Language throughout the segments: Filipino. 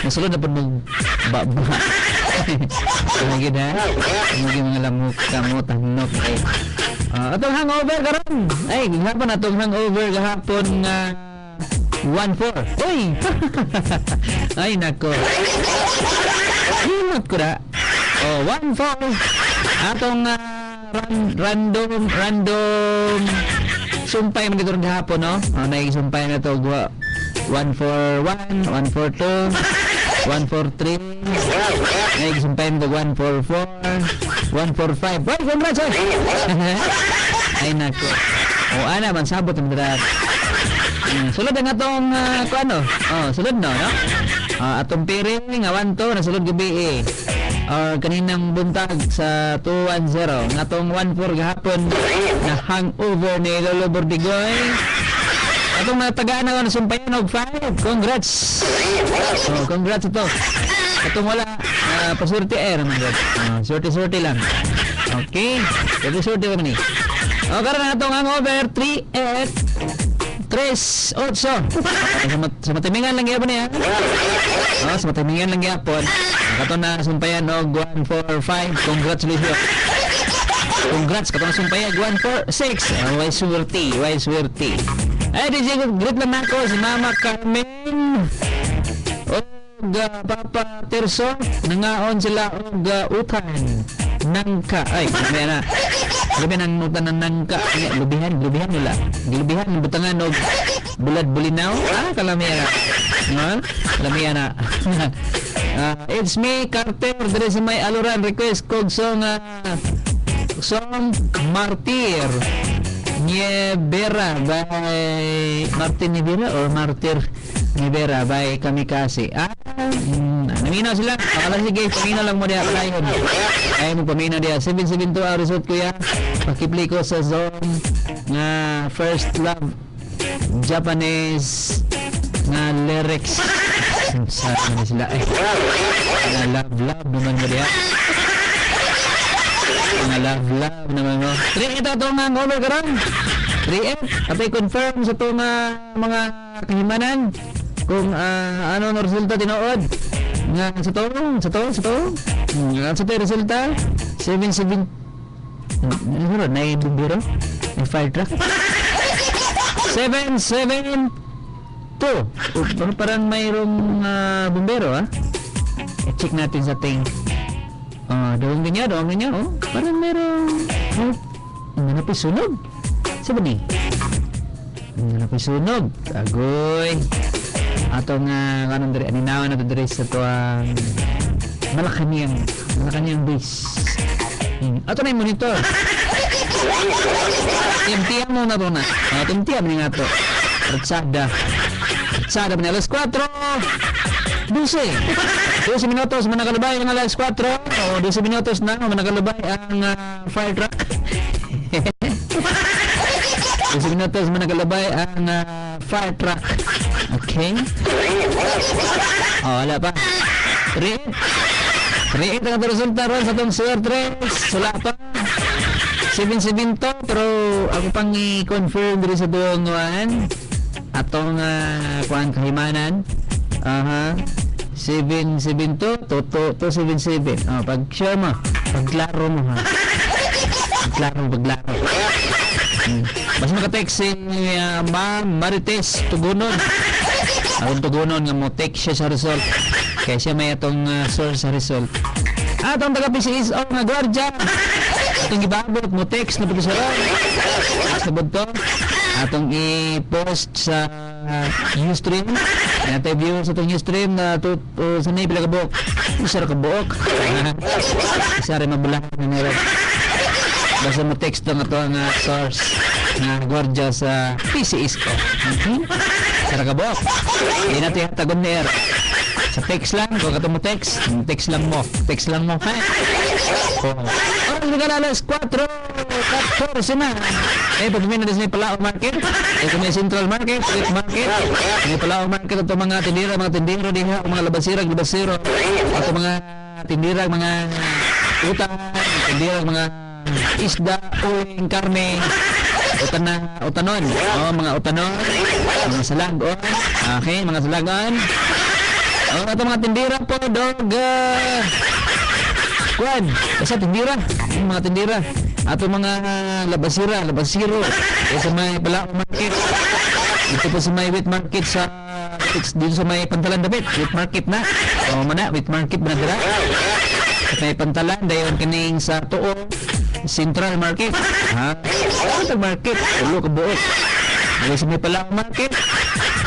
Masulod na po mong baba. Tumagin ha. Tumagin mga lamok, kamot, hanok. Atong hangover karon. Ay, gahapon atong hangover gahapon nga 1-4. Uy! Ay, nako. Himot ko na. 1-4. Atong random sumpay man dito gahapon, no? Naigsumpay na to 1-4-1, 1-4-2, 1-4-3. Naigsumpay na to 1-4-4, 1-4-5. Boy, congrats, oy! Ay, nako. Ana, mansabot ang darat. Sulod ang atong sulod no? Atong piring nga 1-2 nasulod gabi kaninang buntag sa 2-1-0 nga atong 1-4 gahapon na hangover ni Lolo Bordigoy. Atong natagaan na sumpayan og 5. Congrats. Congrats ito. Atong wala pasurti naman gud. Sorti lang. Okay. Sorti lang ni. Karon na atong hangover 3-8 3-8. Sa matimingan lang yapon niya. Sa matimingan lang yapon. Kato na sumpayan og 1-4-5. Congratulations. Congrats kato na sumpayan 1-4-6. Why swerte. Ay, DJ, greet lang ako si Mama Carmen og Papa Terso. Nangaon sila og utan nangka. Ay, Grabe nang nutan ng nangka. Lubihan nila. Lubihan ng butangan og bulad bulinaw. Kalamiya na. Kalamiya na. It's me, Carter. Dere si may aluran. Request kog song Martir Niebera by Martin Niebera or Martir Niebera by Kamikaze. Naminaw sila. Akala sige, paminaw lang mo diya. Ayaw mo paminaw diya. 772 result ko yan. Pakiplay ko sa zone nga First Love Japanese nga lyrics. Saan na sila nga love naman mo diya. Nga love naman mo. 3-8 ito nga over karon. 3-8 at i-confirm sa ito mga kahimanan kung ano ang resulta tinood nga sa to nga sa to resulta 7-7 na bumbero may fire truck 7-7-2 parang mayroong bumbero i-check natin sa ting doon niya parang mayroong napisunog sabi ni napisunog agoy atong kanang diri aninawan nato diri sa tuang Malacanang base. Ato na yung monitor. Tiam-tiam mo na to na. Tiam-tiam ni nga to. Ratsada man alas 4. 12 minutos manakalubay ang alas 4. 12 minutos na manakalubay ang fire truck. 12 minutos manakalubay ang fire truck. Okay. Wala pa. 3-8 ang resulta ron sa itong Sir 3. Wala pa. 7-7 to. Pero ako pang i-confirm dito sa itong atong kuhaan kahimanan. 7-7 to. 2-7-7. Pag sure mo. Paglaro mo ha. Paglaro. Basta makatext si Ma'am Marites Tugunon. Akong Tugunon nga mo text siya sa result. Kaya siya may atong source sa result. Atong taga-PCS o nga gwardiya. Atong ibabot mo text na pito sa ron. Text na to. Atong i-post sa Ustream. Natay view sa itong Ustream na sanay pila kabuok. Isa ra kabuok. Isa rin mabulahan na meron. Basta mo text lang ito ang source na gwardiya sa PCS ko. Okay? Isa ra kabuok. Hindi natin hatagon na sa text lang, kung kato mo text lang mo, ha? Oras na alas 4:14 na. Pagpapin na din sa Palao Market, ito may Central Market, Street Market, may Palao Market, ito mga tindiro diha, mga labasirag, ito mga tindira, mga utang, tindira, mga isda, uling, karne, utanon, mga utanon, mga salagon, okay, mga salagon, Oh, ato mga tindira po, dog. Kuan, basta tindira. Yung mga tindira. Ato mga labasiro. Sa may Balao Market. Ito po sa may wheat market sa dito sa may Pantalan Dapit. Wheat market na. O mana, wheat market na dira. Sa may Pantalan, dayon kaning sa Tuo. Central Market. Ha? Central Market. Ulo ka buot. Dito sa may Balao Market.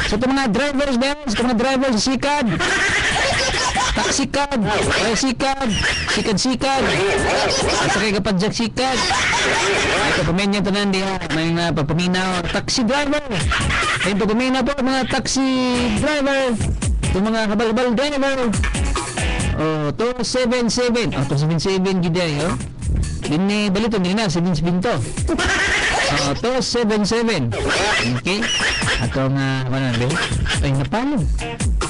Sa ito mga drivers ba yan? Sa mga drivers, sikad. Taksikad. Sikad. Sikad. At sa kay kapadyak sikad. Ay papamin yung tanan diha. May nga papaminaw. Taxi driver. Ay papaminaw po mga taxi driver. Ito mga kabal-bal driver. Oh, 277. Oh, 277 gid ay, oh. Dini balito din na 77 to. 277. Okay. Ato nga ano ba? Ay napalo.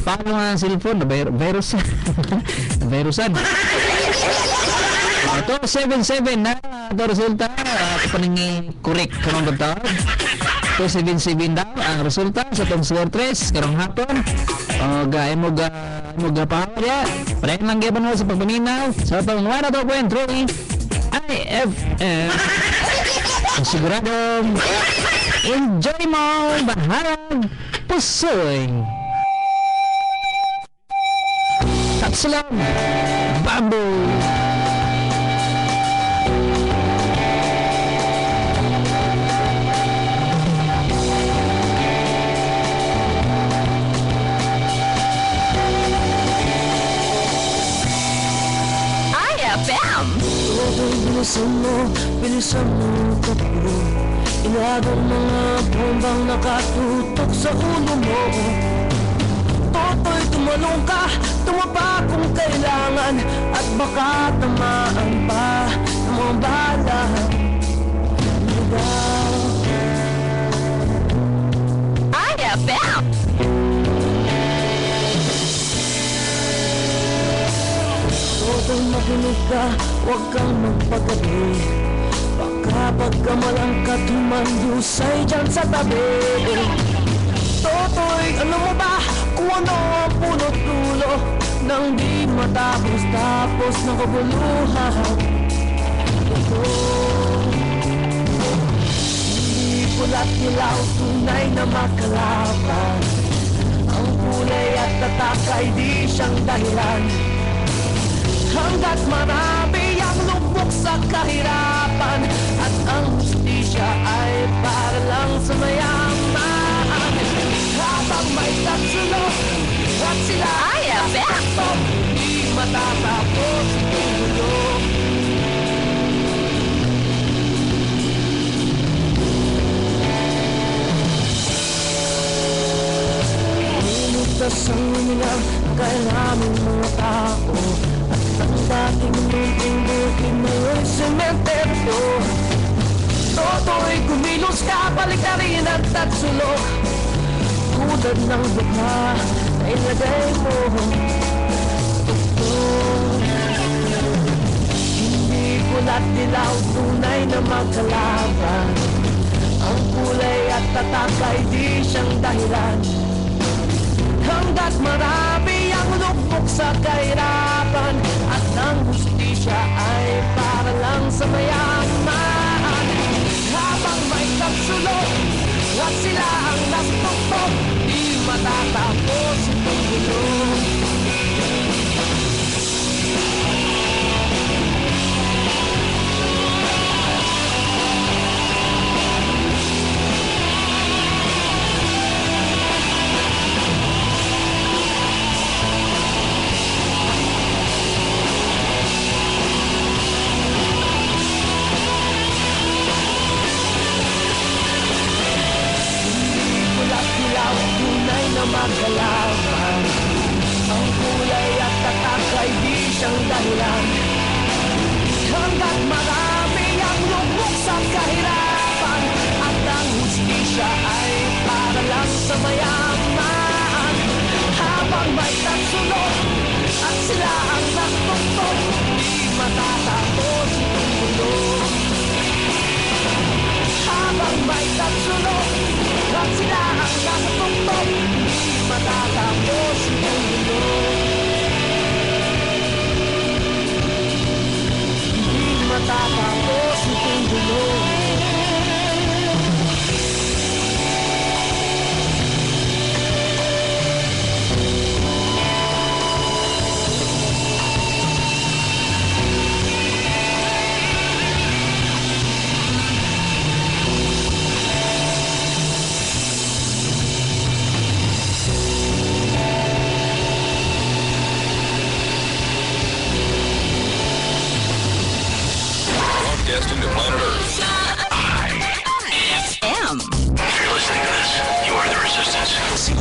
Paano nga ang cellphone na virusan? Virusan. 277 na ito resulta. Ito pa nang correct karong bantawag. 277 daw ang resulta sa itong score 3 karong hapon. Gaya mo ga power ya. Pareho lang gaya mo sa pagpaminaw. Sa itong 102.3 IFM. Siguradong enjoy mo baharag pusoy. Salam Bamboo. Bilisan mo kapuro. Ilagang mga bombang nakatutok sa ulo mo. Toto'y tumalong ka, tumapa kung kailangan. At baka tamaan pa ng mga bala. IFM! Toto'y makinig ka, huwag kang magpagabi. Baka pagkamalang ka tumandusay dyan sa tabi. Toto'y ano mo ba kung ano ang punot dulo nang di matapos ng kabuluhan. Ito hindi pula't dilaw, tunay na makalaban. Ang kulay at tatak ay di siyang dahilan. Hanggat marami ang lubog sa kahirapan at ang hustisya ay para lang sa mayaman. Habang may tatsulog at sila ay apekto, di matatapos itong gulo. Niligtas ang nilang kailangan mga tao. Ang dating munting bukid mo'y sementeryo. Toto'y kumilos ka, balik na rin at tatsulok. Tulad ng bukha na ilagay mo. Hindi pula't dilaw, tunay na magkalaban. Ang kulay at tatak ay di siyang dahilan. Hanggat marami ang lupok sa kahirapan at ang hustisya ay para lang sa mayaman. Habang may kapsulok at sila ang nastuktok, di matatapos itong gulo.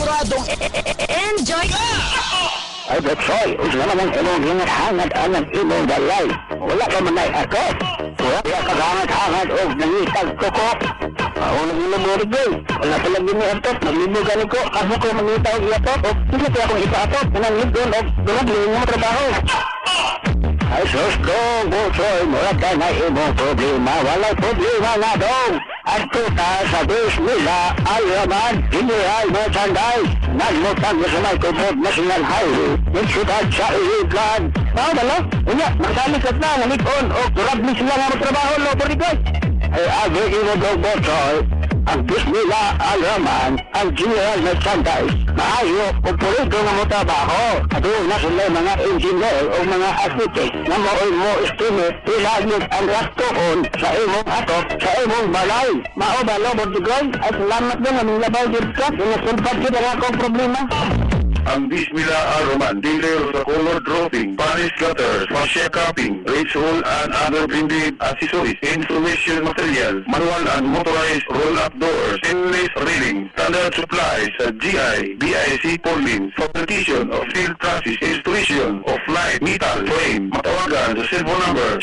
siguradong enjoy ka! Ay, Betsoy, usa naman imong hingat-hangat anang imong dalay. Wala ka manay ako. Wala ka hangat-hangat o nangitag ko. Ako nang ilamuri ko. Wala ka lang giniatot. Naglibugan ko. Ako ko mangitaw iatot. O, hindi ko akong ipaatot. Nanangit doon o gulagling mo trabaho. Ay, sus ko, Betsoy, mula ka na imong problema. Walay problema na doon. At tuta sa Bismillah Al-Rahman General Merchandise nagmutang sa may kubod National Highway ng siyudad sa Iliglan. Dalo, unya, magdalikat na, namikon o kurabli sila nga magtrabaho, lobo ni Goy. Ay agri inodog Betsoy, ang Bismillah Al-Rahman, ang General Merchandise, maayo o purito nga mo trabaho. At na sila mga engineer o mga architect na mo estimate ilagit ang rastoon sa imong atop, sa imong balay. Mao ba lobo ni Goy? Ay salamat din aming labaw dito ka. Sinasulpad kita nga akong problema. Ang Bismillah Ar-Rahman dealer sa color dropping, varnish gutters, fascia capping, bridge hole and other blended accessories, installation material, manual and motorized roll-up doors, stainless railing, standard supplies at GI, BIC Pauline, fabrication of steel trusses, installation of light metal frame. Matawagan sa cellphone number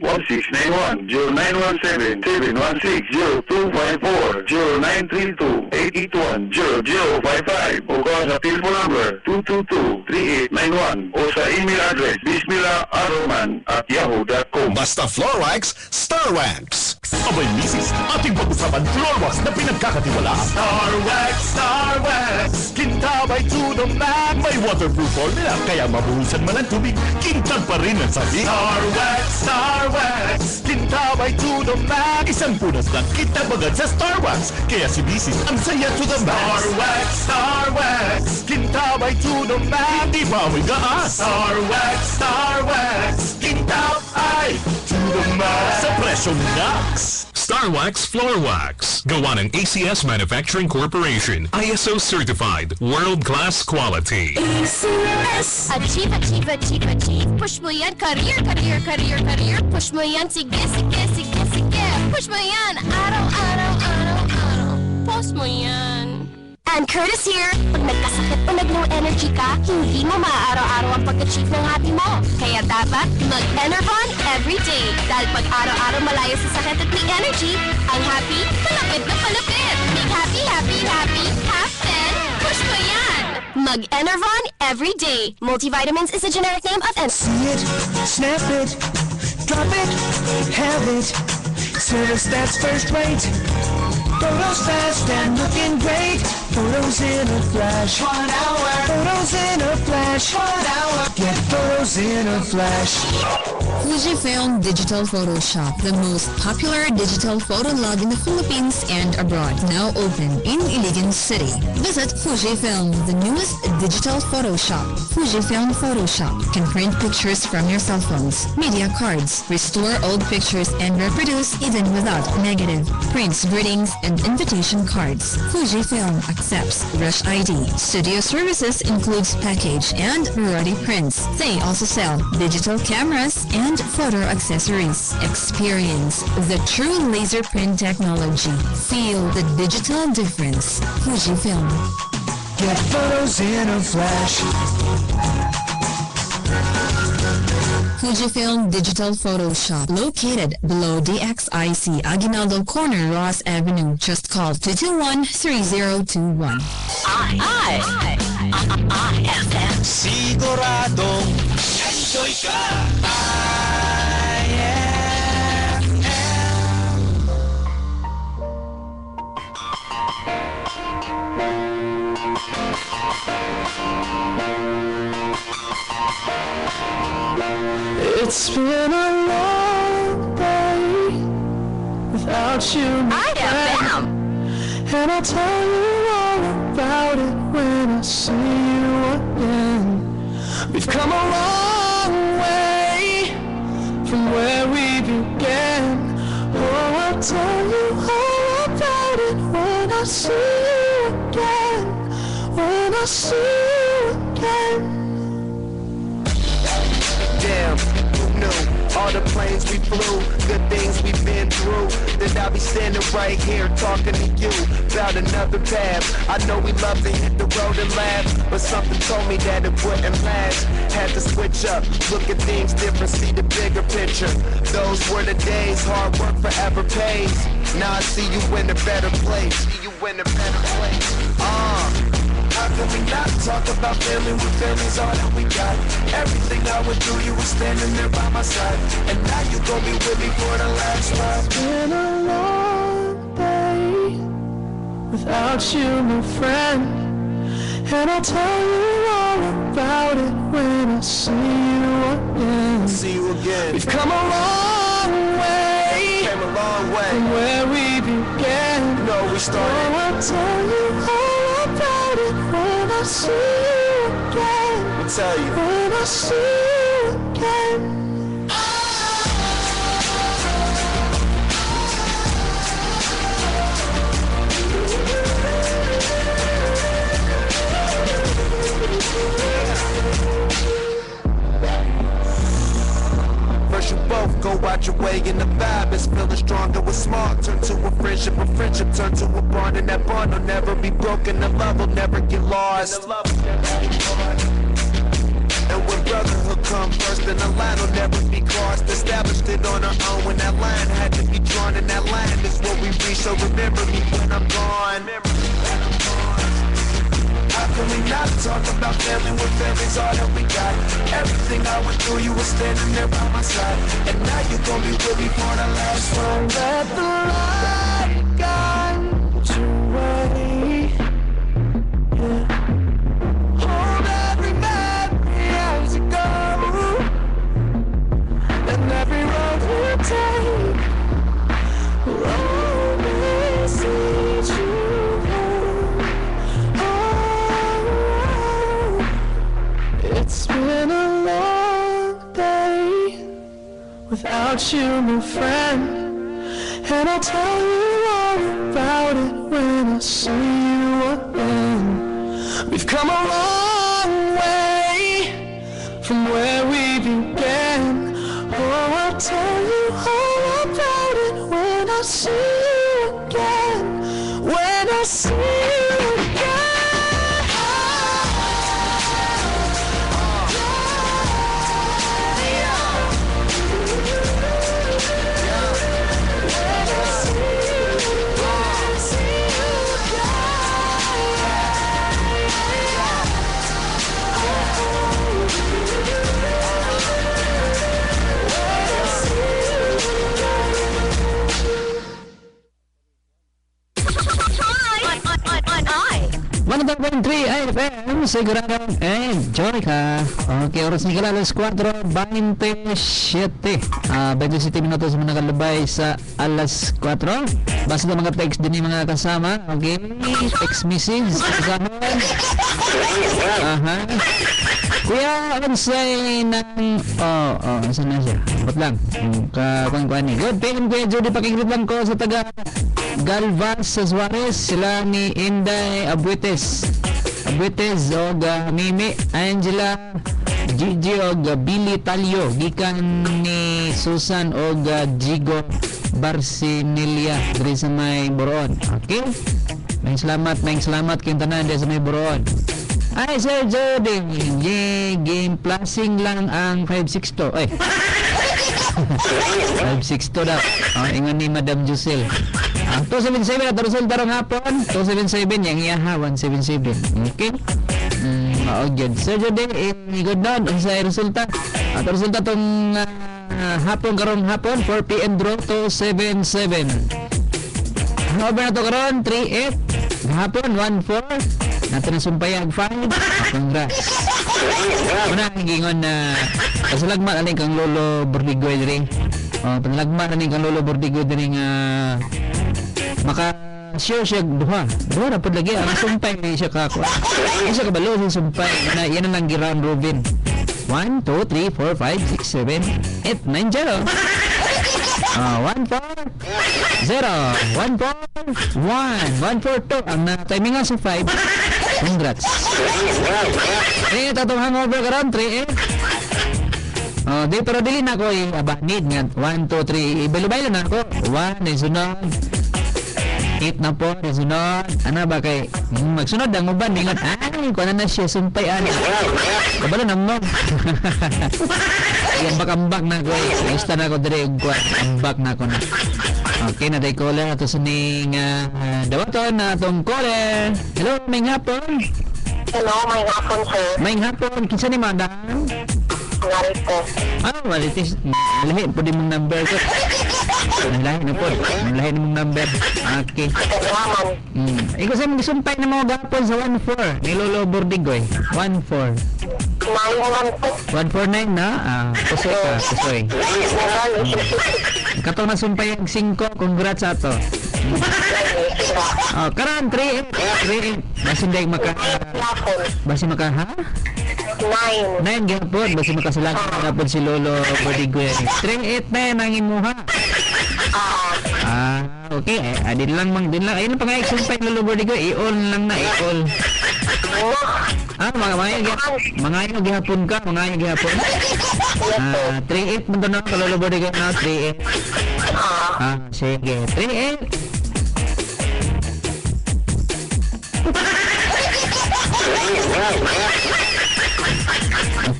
0999-991-1691, 0917-716-0254, 0932-881-0055, o call sa telephone number 222-3891 o sa email address bismillah@yahoo.com. Basta floor wax, Star Wax. Abay, misis, ating pag-usapan floor wax na pinagkakatiwala. Star Wax, kintabay to the max. May waterproof formula, kaya mabuhusan man ang tubig, kintab pa rin ang sabi. Star Wax, kintabay to the max. Isang punas lang, kintab agad sa Star Wax. Kaya si misis, ang saya to the max. Star Wax, kintabay to the max. Hindi pa amoy gaas. Star Wax, kintab ay to the max. Sa presyong Nax. Star Wax Floor Wax. Gawa ng ACS Manufacturing Corporation. ISO certified. World-class quality. ACS! Achieve! Push mo yan! Career! Push mo yan! Sige! Push mo yan! Araw! Post mo yan! And Curtis here, pag nagkasakit o nag-low energy ka, hindi mo maaaraw-araw ang pag-achieve ng happy mo. Kaya dapat mag-Enervon everyday. Dahil pag araw-araw malayo sa sakit at may energy, ang happy, palapit na palapit. Make happy! Happen! Push mo yan! Mag-Enervon everyday. Multivitamins is a generic name of See it, snap it, drop it, have it. Service that's first rate. Photos fast and looking great. Photos in a flash. 1 hour. Photos in a flash. 1 hour. Get photos in a flash. Fujifilm Digital Photoshop, the most popular digital photo log in the Philippines and abroad, now open in Iligan City. Visit Fujifilm, the newest digital Photoshop. Fujifilm Photoshop can print pictures from your cell phones, media cards, restore old pictures and reproduce even without negative, prints greetings and invitation cards. Fujifilm accepts Rush ID. Studio services includes package and variety prints. They also sell digital cameras and photo accessories. Experience the true laser print technology. Feel the digital difference. Fujifilm. Get photos in a flash. Fujifilm Digital Photoshop, located below DXIC Aguinaldo Corner, Ross Avenue. Just call 221-3021. IFM. Siguradong Enjoy ka! It's been a long day without you, my friend. And I'll tell you all about it when I see you again. We've come a long way from where we began. Oh, I'll tell you all about it when I see you again. When I see you again. Damn, who knew? all the planes we flew, good things we've been through. Then I'll be standing right here talking to you about another path. I know we love to hit the road and laugh, but something told me that it wouldn't last. Had to switch up, look at things different, see the bigger picture. Those were the days, hard work forever pays. Now I see you in a better place. See you in a better place. How can we not talk about family when family's all that we got? Everything I went through, you were standing there by my side, and now you gon' be with me for the last ride. It's been a long day without you, my friend, and I'll tell you all about it when I see you again. See you again. We've come a long way. Came a long way from where we began. You know we started. Oh, I'll tell you all about it when I see you again. I'll tell you when I see you again. First you both go out your way and the vibe is feeling stronger with small. Turn to a friendship turn to a bond, and that bond will never be broken. The love will never get lost. And when brotherhood come first, then the line will never be crossed. Established it on our own when that line had to be drawn, and that line is what we reach. So remember me when I'm gone. How can we not talk about family when family's all that we got? Everything I went through, you were standing there by my side, and now you gon' be with me for the last one. Let the light guide your way. Yeah. Hold every memory as you go, and every road you take will always lead you home. It's been a long day without you, my friend, and I'll tell you all about it when I see you again. We've come a long way from where we began. Oh, I'll tell you all about it when I see you again. When I see you again. One 3 AFM, sigurado enjoy ka. Okay, oras ni alas 4:27. 27 minutos mo nakalabay sa alas 4. Basta na mga text din yung mga kasama. Okay, text message kasama. Kuya, ansay ng... saan na siya? Ba't lang? Kakuan-kuan ni. Good, PM Kuya Judy, pakingrit lang ko sa taga Galvas sa Suarez. Sila ni Inday Abuetes o Mimi Angela Gigi o Billy Talio gikan ni Susan o Jigo Barcinelia diri sa may Boron. Okay, may salamat kayong tanan diri sa may Boron. Ay, Sir Jody, game plasing lang ang 562. Ay, 562 daw. Ingon ni Madam Jusel. 277 at resulta rin hapon. 277 yung iyaha, 177. Okay? Maogyod. Sir Jody, good noon. Ang sa resulta. At resulta itong hapon karong hapon, 4 p.m. draw, 277. Over na ito karon 3-8. Hapon, 1-4. Natin na sumpayag 5. Congrats. Muna ang gingon na pasalagma na rin kang Lolo Bordigoy rin. Pasalagma na rin kang Lolo Bordigoy rin maka-share siya duha na po lagi. Ang sumpay na siya kako. Isa kabalo sa sumpay. Yan ang lang round robin. 1, 2, 3, 4, 5, 6, 7, 8, 9, 0. 1, 4, 0, 1, 4, 1, 1, 4, 2. Ang timing nga sa 5. Congrats. 3-8 atong hangover karon, 3-8. Oh, di pero dili na ko abanid nga 1 2 3 ibalo-balo na ako. 1 ay sunod. 8 na po, ay sunod. Ano ba kay magsunod ang uban ingat. Ay, kuno na siya sumpay ana. Kabalo na mo. Yan bakambak na ko. Ista na ko dire og ambak na ko na. Okay, na day caller ato sa ning dawaton na atong caller. Hello, may hapon. Hello, may hapon, sir. May hapon, kinsa ni madam? Marites. Marites. Lahi po din mong number ko. Lahi na po. Lahi na mong number. Okay. Ikaw sa mga sumpay na mga gapon sa 1-4. Nilolo Bordigoy. 1-4. 149 na? Kusoy ka. Kusoy. Katong na sumpay ang 5. Congrats ato. Karan 3-8. Basi maka ha? 9 gapon. Basi makasalaki gapon si Lolo Bordigoy. 3-8 na yan ang imuha. Okay. Din lang. Ayun pa nga sumpay Lolo Bordigoy. I-on lang na. I-all. Mga gihapon ka. 3-8 mo doon ka Lolo Bordigoy na. 3-8. Sige. 3-8.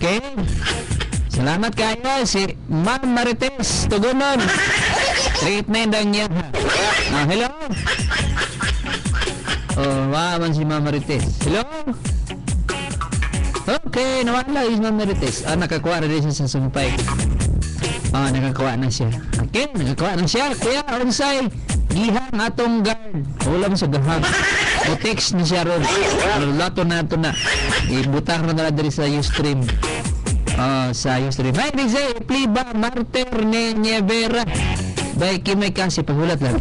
Okay. Salamat kayo si Ma'am Marites Tugunon. 3-8 lang niya. Hello. Man si Ma'am Marites. Hello. Okay, nawala is Ma'am Marites. Nakakuha na rin siya sa sumpay. Nakakuha na siya. Okay, nakakuha na siya. Kuya, unsay gihang atong guard. Wala mo sa gahang. O-text na siya ron. Lato na ito na. Ibutang na diri sa Ustream. Sa Ustream. Hi, Rizay. Pliba, Marter, Nievera. Bay, kimay kasi. Paghulat lagi.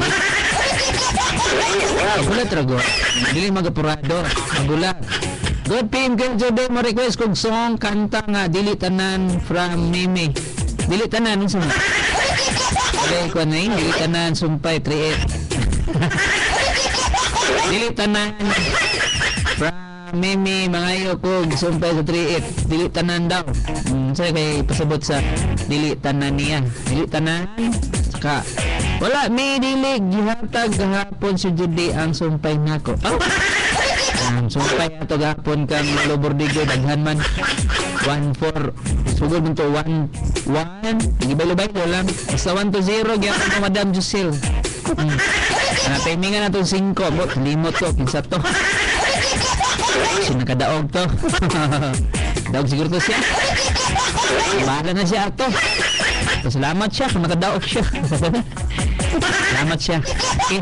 Paghulat rago. Dili magapurado. Paghulat. Good PM, good job. Mo request kong song, kanta nga. Dili tanan from Mimi. Dili tanan. Ano nga? Okay, ko na yun. Dili tanan. Sumpay, 3-8. Dili tanan from Mimi mga iyo ko sumpay sa 3-8 dili tanan daw saya kay pasabot sa dili tanan niya dili tanan saka wala may dili gihatag gahapon si Judy ang sumpay nako ang sumpay ato gahapon kang Lolo Bordigoy daghan man 1-4 sugod mo to 1-1 gibalo-balo lang basta 1-0 gyapon ko Madam Jusel timingan na itong 5 limot to, kinsa to sinakadaog to daog siguro to siya bahala na siya ato salamat siya kung nakadaog siya salamat siya okay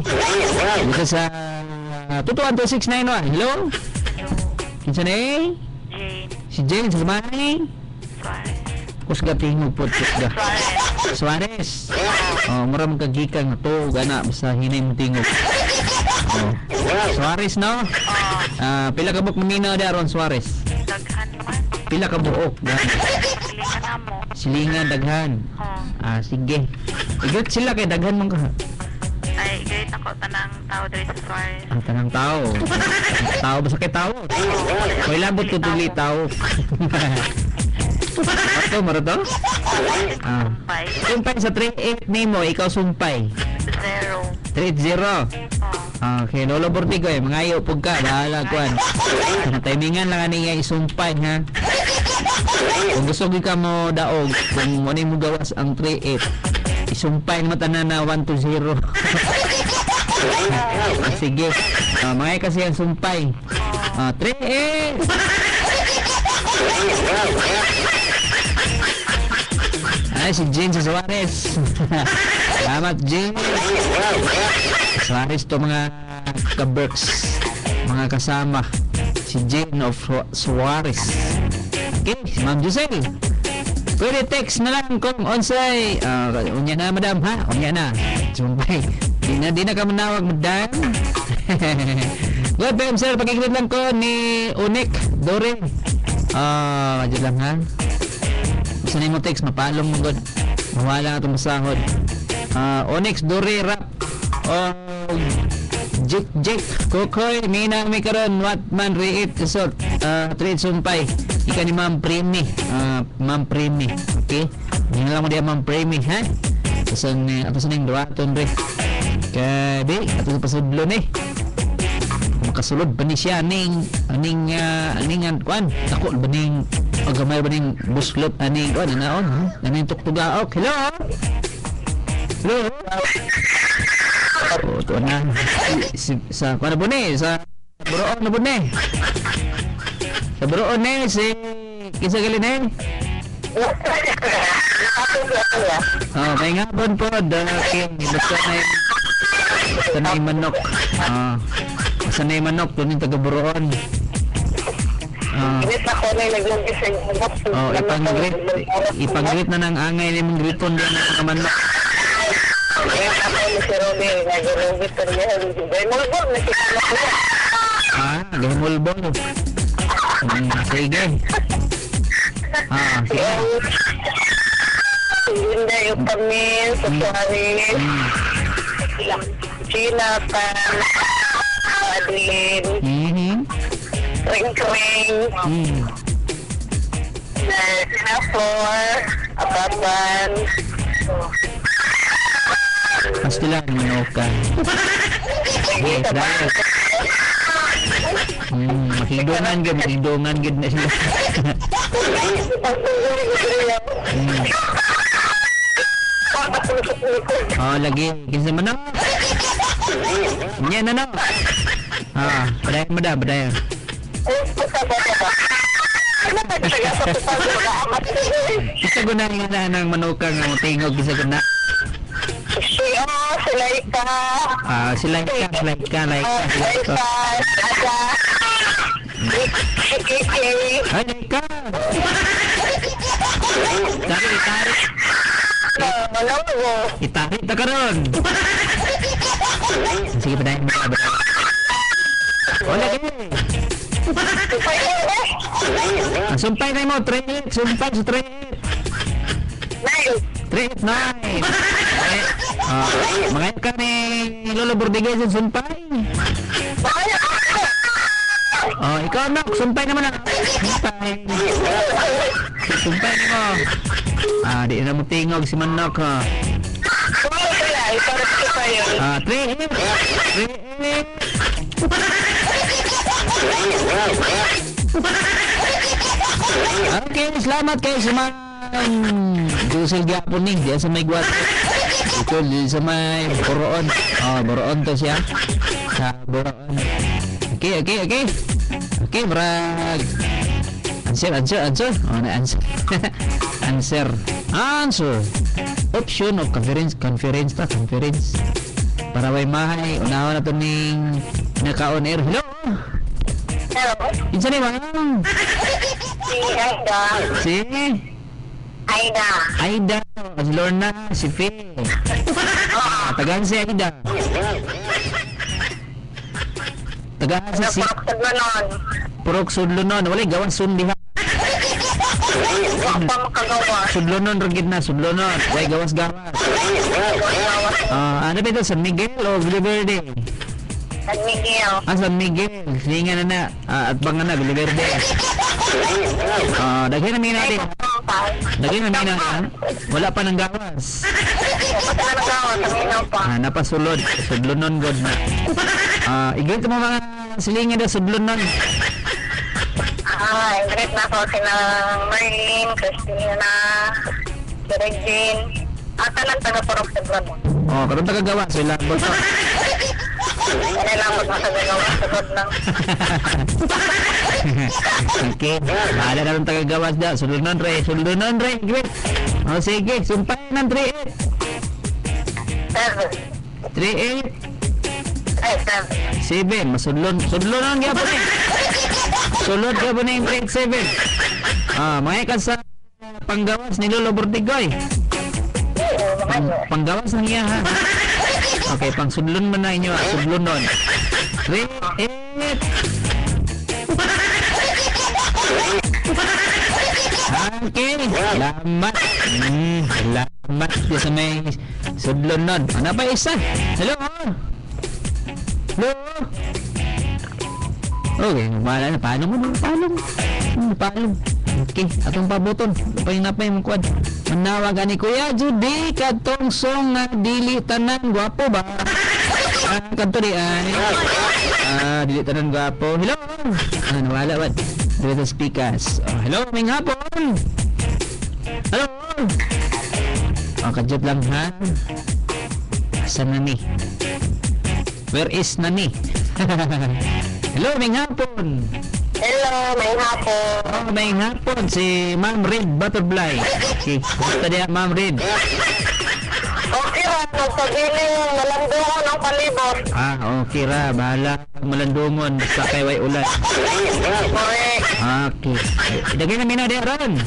dito sa 221-2691 hello kinsa na si Jane sa samay kusga tingog po kusga Suarez mura mong kagikan to gana basta hinay mong tingog Suarez no pila ka buok mamina daron Suarez pila ka buok silingan daghan sige igat sila kay daghan mong ka ay gate ako tanang tao diri sa Suarez tanang tao basta kay tao may labot tutuli tao Ato, maro to? Sumpay sa 3-8 nimo, ikaw sumpay 3-0 Okay, Lolo Bordigoy, mga iyo pug ka, bahala kuan timingan lang niya isumpay ha kung gusto ka mo daog kung ano mo gawas ang 3-8 isumpay mo tanan na 1-0 sige mga kasi ang sumpay 3-8 si Jane sa Suarez salamat Jane Suarez to mga ka-Berks mga kasama si Jane of Suarez okay, si Ma'am Giselle pwede text na lang kung onsay unya na madam ha unya na sumpay di na ka manawag madam good PM sir pagkikita lang ko ni Unik Dore madyo lang ha saan mo text mapalong mo god mawala nga itong masahod Onyx Dore Rap Jake Kokoy Mina mi karon what man reit resort 3 sumpay. Ika ni Ma'am Premi. Ma'am Premi. Okay? Hindi lang mo dia Ma'am Premi, ha? Pasan yung duwaton rin. Kaya, di, ato sa pasudlo ni. Makasulod ba ni siya aning kuan ako ba ning agamay ba ning buslot aning kuan naon aning tuktugaok. Hello to na sa kuan na ni sa Buroon na ni sa Buroon ni si kinsa gali ni may ngapon po okay basta na yung manok sanay manok doon yung taga-Buroon. Init ako na naglungkis sa manok. Ipag-greet na ng angay na yung greeton din ng mga manok. Init ako ni si Romy, naglungkis sa niya. Gahimulbol, nakikita ko yan. Gahimulbol. Sige. Sige. Linda yung Camille, sa Suarez. Gina, Adeline, Ring-Ring, Sinafor, Ababan. Pasti lang, manokan. Makidungan gid na sila. Lagi kinsa man nya na badayan mo da badayan isa guna nga ng manukang ang tingog isa guna sila itarik ta karon. Sige padayon mo ba. Wala kayo. Sumpay na mo 3 sumpay sa 3 9 mga ka ni Lolo Bordigay sa sumpay. Ikaw nak sumpay naman na. Sumpay mo. Di na mo tingog si manok ha. 3 Okay, salamat kayo sa mga Dusel Gapon ni diyan sa may guwat. Ito sa may Buroon. Buroon to siya. Sa Buroon. Okay. Okay, brag. Answer. Answer. Option of conference. Para may mahay, unawa na ito ning naka-on air. Hello? Insa ni ma'am? Si Aida. Si Lorna, si Faye. Tagaan si Aida. Tagaan si Purok Sudlunon. Wala gawan sundiha. Sudlunon rugid na. Wala gawas. Ano ba ito? San Miguel o Villaverde? San Miguel. Hilingan na at banga na Villaverde. Dagyan namin natin. Wala pa ng gawas. Napasulod. Sudlunon god na. Igrit mo mga silingan na Sudlunon. Igrit na ako sila Marlene, Christina, Regine. Talang taga-Purok sa Bravo. Karoon taga-gawa. So, ilang po ito. Kailangan mo taga-gawa sa Bravo lang. Okay. Bahala na rin taga-gawas da. Sulunon re. Gwit. Sige. Sumpay ng 3-8. 7. Sudlunon nga po eh. Sulod ka po na yung grade 7. Mga ka sa panggawas ni Lolo Bordigoy. Panggawas ng iya ha. Okay, pang sudlon man na inyo. Sudlunon. 3-8. Okay. Salamat. Salamat sa may sudlunon. Ano pa isa? Hello? Okay, bahala na. Paano mo? Paano? Okay, atong pabuton. Napay mong kwad. Manawagan ni Kuya Judy katong song nga dili tanan gwapo ba? Kanto di ay. Dili tanan gwapo. Hello. Nawala ba? Dito speakers. Hello, may hapon. Hello. Kajut lang ha. Asan na ni? Where is Nani? Hello, may hapon. Hello, may hapon. May hapon si Ma'am Red Butterfly. Okay, kumusta niya Ma'am Red? Okay ra, nagpabiling malandungon ang palibot. Okay ra, bahala malandungon sa kay way ulan. Correct. Okay. Dagay na mina diya ron.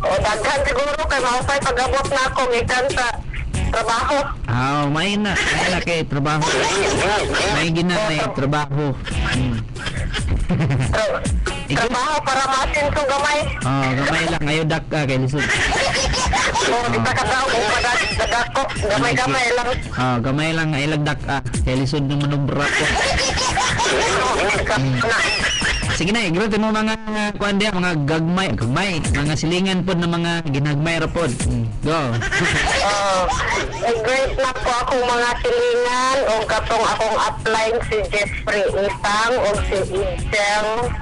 Daghan siguro kay maupay pag-abot na ako ikan sa trabaho. May na kay trabaho. May ginanay trabaho. Trabaho para masin ko gamay. Gamay lang ngayon dak ka kay lisod. Di pa kadaw ko padako. Gamay lang. Gamay lang ay lagdak kay lisod ng manubra ko. Sige na, igrote mo mga kuan dia, mga gagmay, mga silingan pod na mga ginagmay ra pod. Go. Great na po akong mga silingan o katong akong upline si Jeffrey Isang o si Ichel.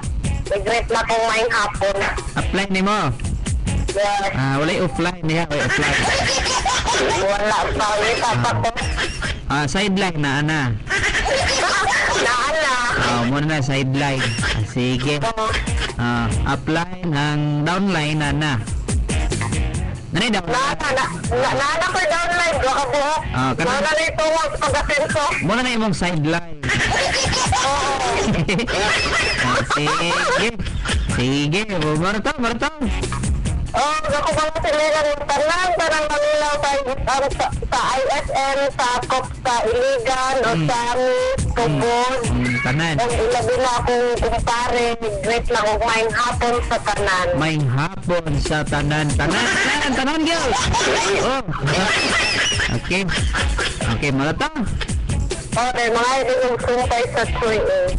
Great na akong maing hapon. Apply ni mo? Yes. Walay offline niya, walay offline. Wala pa, wala pa ko. Sideline na ana. Muna na sideline. Sige. Upline ang downline na na. Nanay downline? Nana ko downline. Baka buhok. Nana na ito ang pag-asenso. Muna na imong sideline. Sige. Marito. Ako mga siligan yung tanang mamilaw sa ISM, sa COP, sa Iligan, o sa Tubod. Tanan. Ilabi na akong kumpare, great na akong maing hapon sa tanan. Maing hapon sa tanan. Tanan, girl. Okay, malata. Okay, mga yung sumpay sa 3A.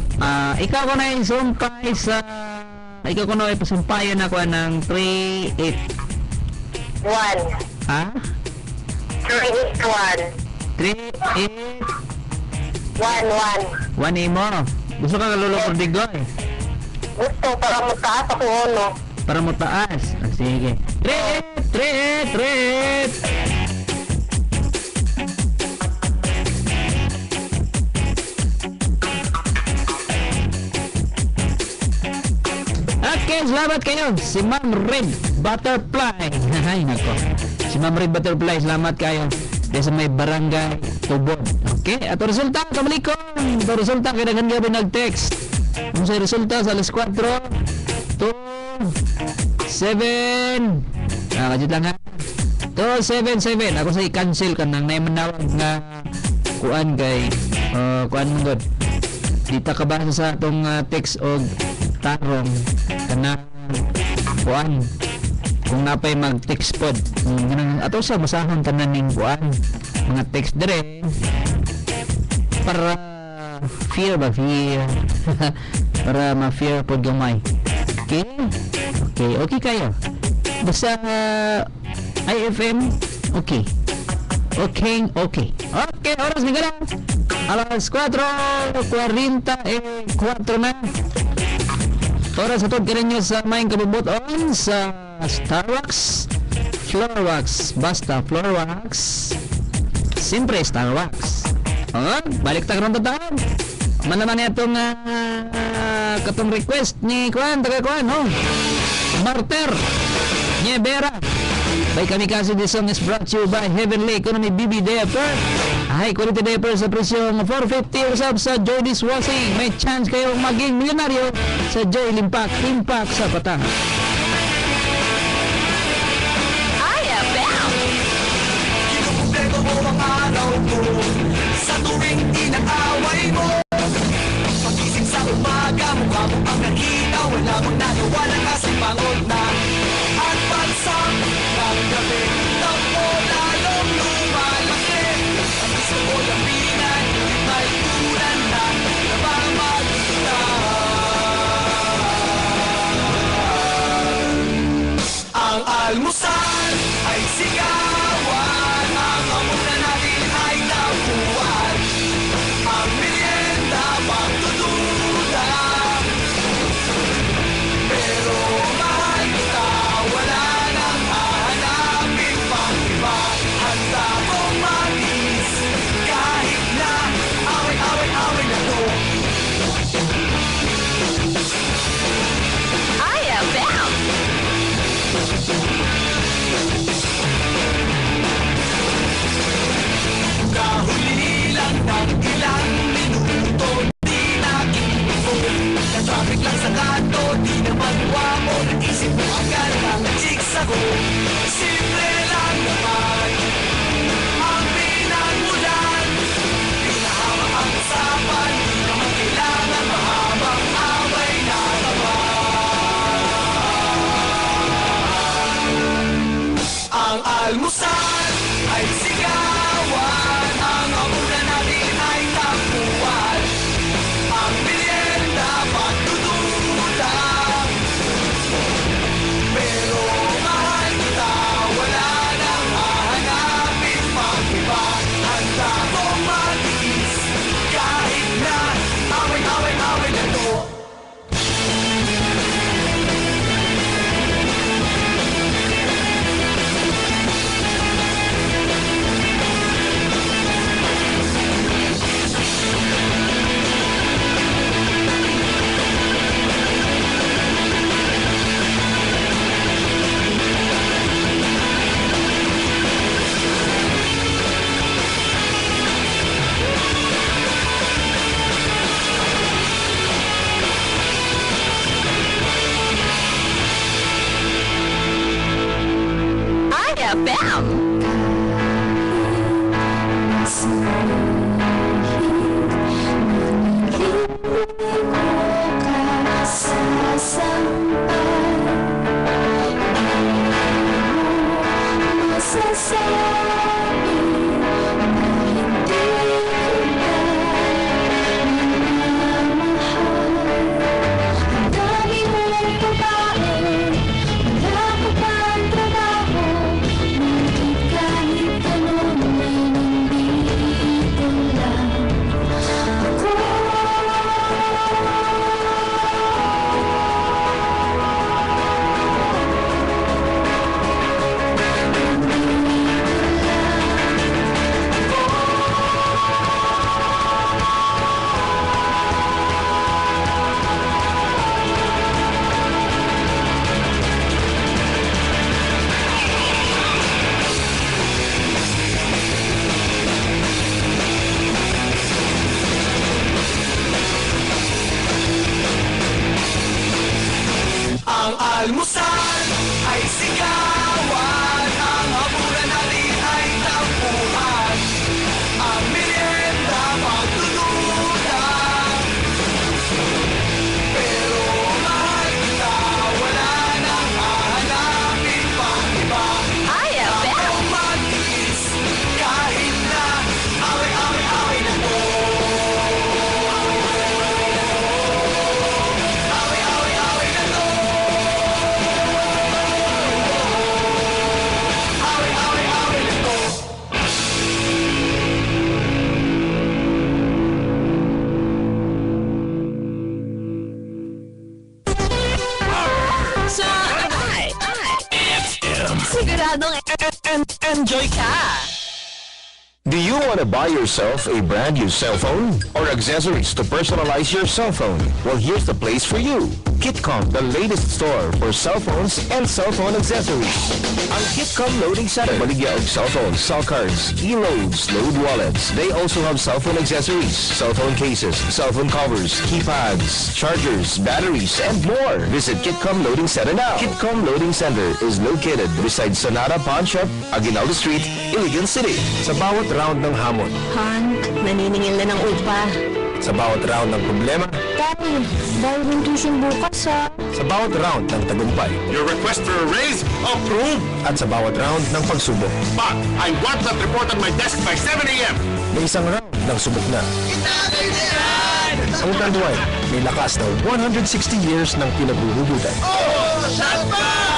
Ikaw ko na yung sumpay sa... Ikaw ko na ipasumpayan ako ng 3-8. 1. 3-8. 1. 1 mo. Gusto ka kalulong Perdigoy? Gusto, para mataas ako uno. Para mataas? Sige. 3-8. Okay, salamat kayo. Si Ma'am Red Butterfly. Ay, nako. Si Ma'am Red Butterfly, salamat kayo. Dahil sa may barangay Tubod. Okay, ato resulta. Kamalikon. Ato resulta, kaya gabi nag-text. Kung sa resulta sa alas 4, 2, 7. Kajit lang ha. 277. Ako sa i-cancel ka nang naimanawag na kuan kay kuan mo god. Dita ka ba sa atong text o tarong kana kuan kung napay mag-text pod ato sa basahon tanan ning kuan mga text dire para fear para ma-fear pod gamay. Okay kayo basta IFM okay, oras ni gala alas 4:44 na oras atod kaninyo sa maing kabubuton sa Starwax Floorwax, basta Floorwax siyempre Starwax. Balik ta karon tataan man naman itong katong request ni Kuan taga Kuan Marter Niebera by Kamikaze. This song is brought to you by Heavenly Economy BB Diaper. High quality diaper sa presyong 450 usab sa Joy Dishwashing. May chance kayong maging milyonaryo sa Joy Limpak sa Batangas. Kinukumpleto mo ang araw ko sa tuwing inag-away mo. Pagising sa umaga, mukha mo ang nakita. Wala mong naniwala kasi pangod na. At pagsang ng gabi, tampo lalong lumalaki. Ang gusto ko lapinan, may tulan na napamagdaan. almusal ay sigawan, ang hapunan natin ay tapuan, ang merienda pagdududa. Pero mahal kita, wala nang hahanapin pang iba. Handa kong magis kahit na away-away-away na to. I am Bam! Kahuli lang ng ilang minuto, di nakikipo. Na-traffic lang sa kanto, di naman wamo. Naisip mo agad ang chicks ako. Simple lang naman ang pinangulan. Pinahama ang usapan, di naman kailangan mahabang away na naman. Ang almusal ay sigawan, ang hapunan natin ay tapuan, ang merienda pagdududa. Pero mahal kita, wala nang hahanapin pang iba. Handa kong magis kahit na away-away-away na to. I am Bam! Ang almusal ay sigawan, ang hapunan natin ay tampuhan, ang merienda pagdududa. Pero mahal kita, wala nang hahanapin pang iba. I am Bam! Ako magis kahit na away-away-away na to. Away-away-away na to. Away-away-away na to. Sa siguradong enjoy ka! Do you want to buy yourself a brand new cell phone or accessories to personalize your cell phone? Well, here's the place for you. Kitcom, the latest store for cell phones and cell phone accessories. Ang Kitcom Loading Center, baligya og cell phones, cell cards, e-loads, load wallets. They also have cell phone accessories, cell phone cases, cell phone covers, keypads, chargers, batteries, and more. Visit Kitcom Loading Center now. Kitcom Loading Center is located beside Sonata Pawn Shop, Aguinaldo Street, Iligan City. Sa bawat round ng hamon, Han, naniningil na ng upa. sa bawat round ng problema, Daddy, dahil yung tuition bukas sa bawat round ng tagumpay, Your request for a raise? Approved! at sa bawat round ng pagsubok. But I want that report on my desk by 7 a.m. May isang round ng subok na. Ang Tanduay, may lakas na 160 years ng pinaghuhugutan.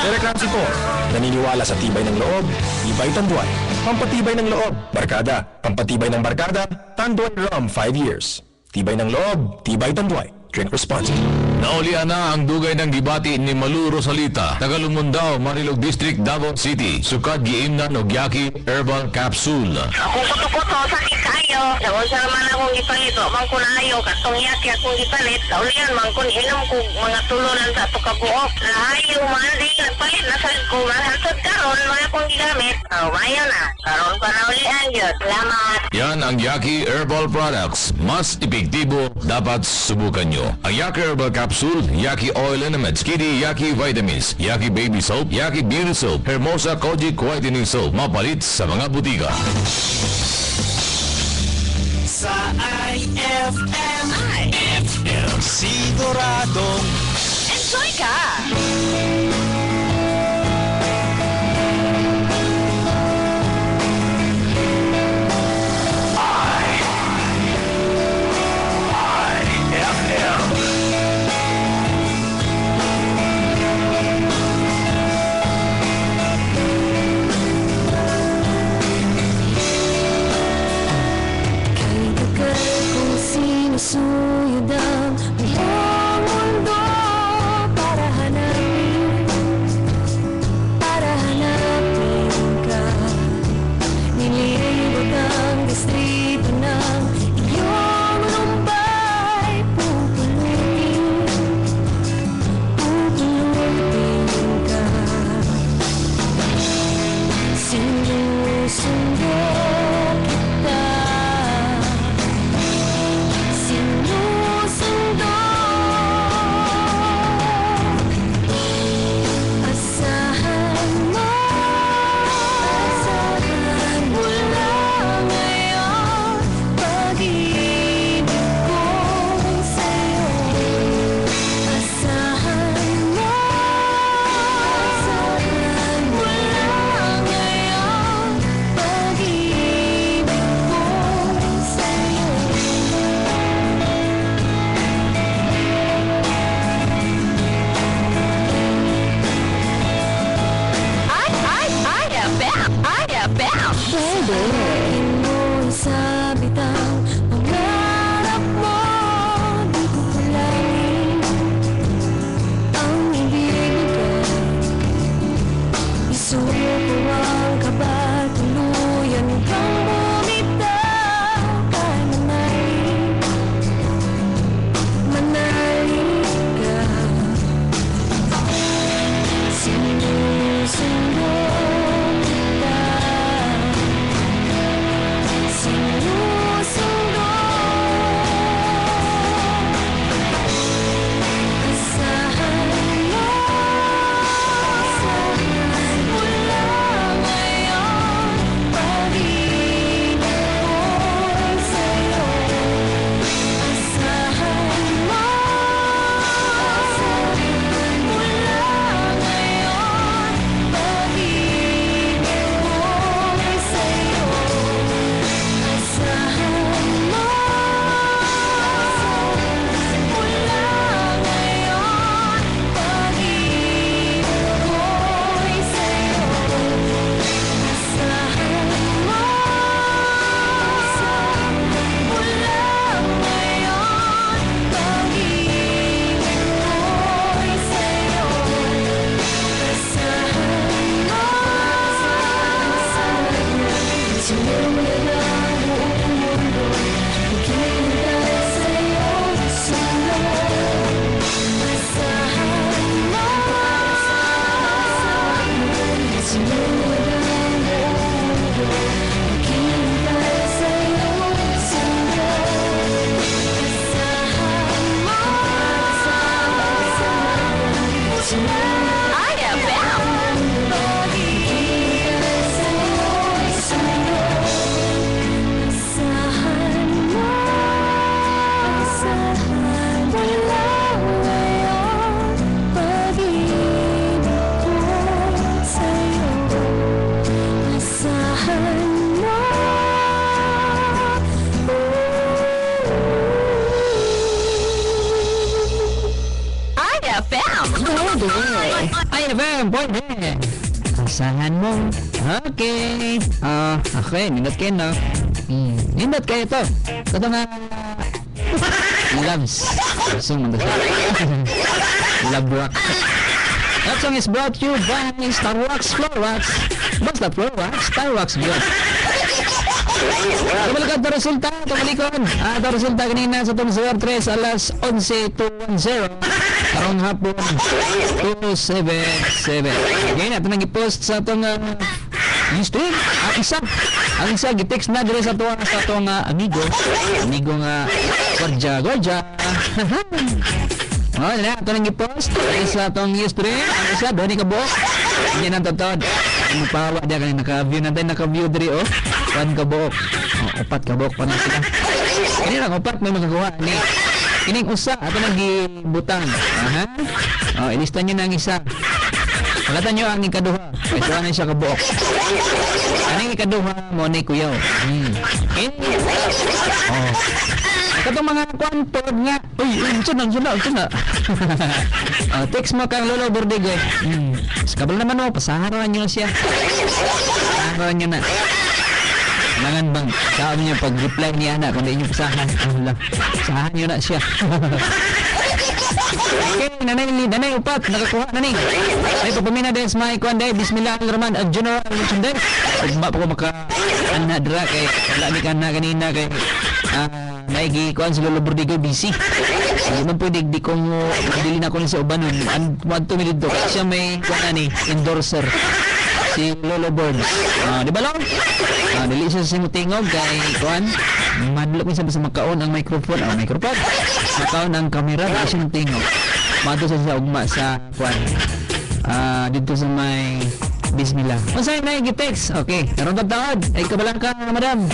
Telecram Support. Naniniwala sa tibay ng loob, tibay tanduay. Pampatibay ng loob, barkada. Pampatibay ng barkada, Tanduay Rum 5 years. Tibay ng loob, tibay tanduay. Drink responsibly. Naulian na ang dugay ng gibati ni Malu Rosalita, Tagalumundao, Marilog District, Davao City. Sukad giimnan og Yaki Herbal Capsule. Ako kuto-kuto, sakit kayo. Naon sa naman akong gipalit, man ko naayo, katong Yaki akong gipalit. Naulian man ko inom ko mga tulunan sa ito kabuok. Lahayo man, di nagpalit na sa ko. Mahansod karon, mga akong gigamit. Mayo na, karon pa naulian yun. Salamat. Yan ang Yaki Herbal Products. Mas epektibo, dapat subukan nyo. Ang Yaki Herbal Capsule, Yaki Oil Elements, Kiddy Yaki Vitamins, Yaki Baby Soap, Yaki Beauty Soap, Hermosa Kojic Whitening Soap, mapalit sa mga butika. Sa IFM siguradong enjoy ka! Suyod ang buong mundo para hanapin ka. Nilibot ang distrito ng iyong lumbay. Pupulutin ka. Sinusundo kita. FM, pwede. Asahan mo. Okay. Okay, nindot kayo, no? Nindot kayo to. Ito nga, loves. Sung mo siya. Love rock. That song is brought to you by Star Wax Floor Wax. Basta Floor Wax, Star Wax good. Tumalikan ito resulta, tumalikon. Ito resulta kanina sa itong Sugar 3 alas 11:210. Karong hapon 277. Okay, ito nang i-post sa itong Ustream. Ang isa gitext na dire sa itong amigo nga Gorja. Oh, na, ito nang i-post sa itong Ustream. Ang isa, doon ikabok. Hindi nang totod. Mapawa dia kanina naka-view natin, naka-view diri oh. 1 kabuok. Oh, 4 kabuok pa na sila. Ini lang 4 may magawa ni. Kining usa ato nang gibutang. Aha. Oh, ilista niyo na ang isa. Pagkatan niyo ang ikaduha. Ito na siya kabuok. Aning ikaduha mo ni kuyaw. Okay. Oh. Katong mga kwantod nga. Uy, suna. Text mo kang Lolo Bordigo. Kabal naman mo, pasaharan nyo siya. Pasaharan nyo na. Kailangan bang sabi niyo pag-reply niya na kung di nyo pasahan. Pasahan nyo na siya. Okay, nanay upat, nakakuha na ni. Ay, pagpamina din sa mga ikuan day, Bismillahirrahman, at General Merchandise. Pagba pa ko maka-anadra kay, wala ni ka na kanina kay, naigi kuan si Lolo Bordigo busy. Hindi man pwede di kong dili na ko ni sa uban nun. Ang tumilid do siya may kuan ani endorser si Lolo Birds. Di ba lang? Dili siya sa simutingog kay kuan madlok minsan sa makaon ang microphone. Makaon ang camera di siya tingog. Mato sa ugma sa kuan. Dito sa may Bismillah. Unsay na i-text? Okay, karon tawad. Ay kabalang ka, madam.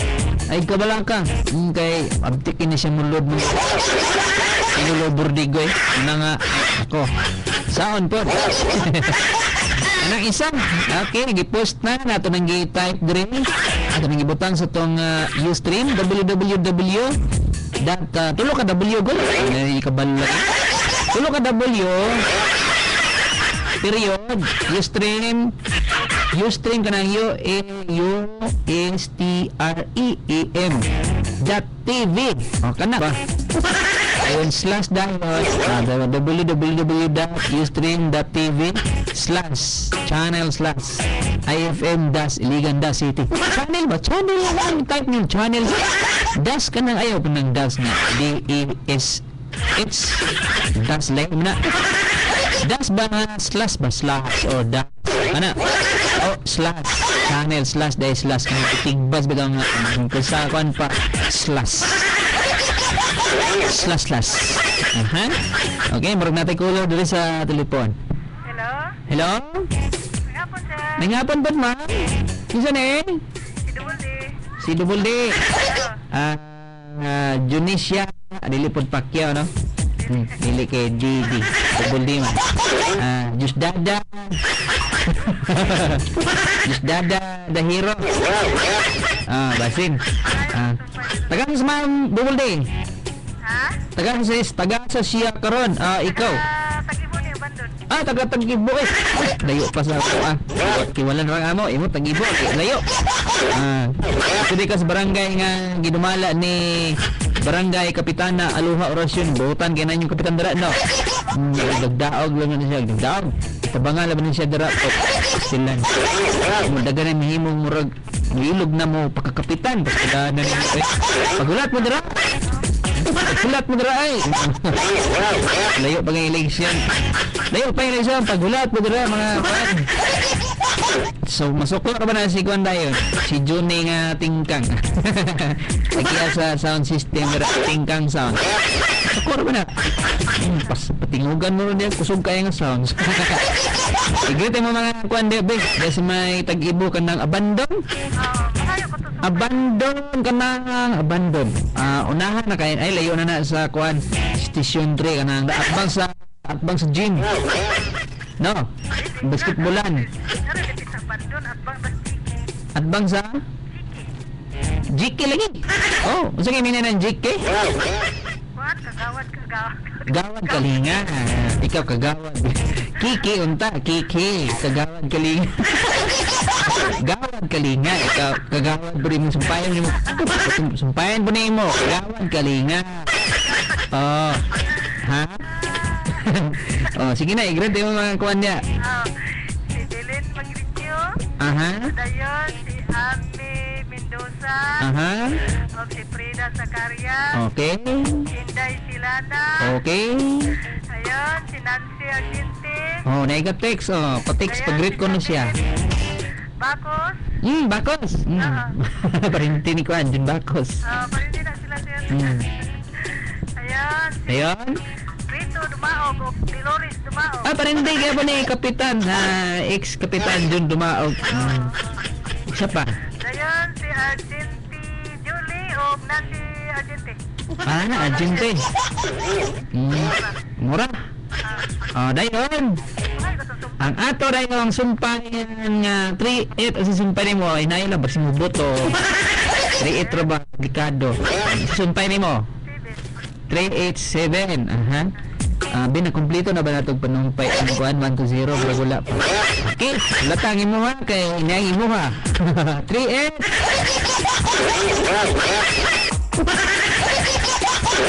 Ay kabalang ka. Kay abtik ni siya mulod mo. Lolo Bordigo eh. Nga ako. Saon po. Anang isa. Okay, gi-post na nato nang gi-type dire. Ato nang gibutang sa tong Ustream www. Tulo ka W go. Ay kabalo. Tulo ka W. Period. Ustream kanang USTREAM.tv. O kana ba? Ayun www.ustream.tv/channel/IFM-Iligan-City. Channel ba? Channel lang. Type nyo channel. Das ka nang ayaw pa ng das na. D-E-S. It's das lang na. Das ba nga slash ba? Slash or das? Ano? Oh, slash. Channel slash dahil slash. Tigbas ba nga? Kusakuan pa. Slash. Slash. Okay, marag natin color dito sa telepon. Hello? May ngapon ba, ma'am? Isa na eh? Si Double D. Junisha. Dilipod Pacquiao, no? Dili kay Didi. Double D, man. Just Dada. Just Dada, the hero. Basin. Taga sa ma'am, Double D. Taga sa siya karon. Ikaw. Taga-Tagibo eh. Layo pa sa ako Kiwalan rang amo, imo Tagibo, layo. Pwede ka sa barangay nga ginumala ni Barangay Kapitana Aluha Orasyon. Buhutan kaya na yung kapitan dara, no? Dagdaog lang na siya. Dagdaog. Tabangan lang na siya dara. Silan. Daga na mihimong murag ilog na mo pagkakapitan. Pagulat mo dara. Pagulat mo dara ay. Layo pa ng eleksyon. Pagulat mo dara mga pan. So masuklo ka ba na si Kwan dayon? Si Juni nga Tingkang. Nagiya sa sound system Tingkang sound. Masuklo ba na? Patingugan mo rin yan. Kusog kaya nga sounds. Igrite mo mga Kwan dayon. Kasi may Tag-Ibo ka ng abandon. Abandon. Unahan na kayo. Ay layo na sa Kwan. Station 3 ka na. Atbang sa gym. No? Basketballan. Atbang sa? GK lagi. Oh, masa kayo minay ng GK? Gawad kalinga. Ikaw kagawad. Kiki unta, Kiki. Kagawad kalinga. Gawad kalinga. Ikaw, kagawad po rin mo. Sumpayan po rin mo. Kagawad kalinga. Oh. Ha? Oh, sige na, i-grade mo mga kuwan niya. Si Dylan Magrinyo. Aha. Dayon, si Ami Mendoza. Aha. O si Frida Zakaria. Okay. Inday Silana. Okay. Ayun, si Nancy Argente. Oh, naiga-text. Oh, pa-text, pag-grade ko na siya. Bakos. Bakos. Parinti ni Kuan, din Bakos. Parinti na sila siya. Ayun. Ayun. Rito Dumaog o Dolores Dumaog. Parinti kaya po ni Kapitan. Ex-Kapitan Jun Dumaog. Isa pa. Ayun, si Argente Julie o Nancy Argente. Argente. Mura. Dayon. Ang ato dayon sumpayan nga 3-8 ang sumpayan mo ay naila ba si mo boto 3-8 ra ba dekado sumpayan mo 3-8-7 bin na kumpleto na ba natong panumpay ang kuan 1-0 wala pa. Okay, latangin mo ha kay inayang mo ha. 3-8.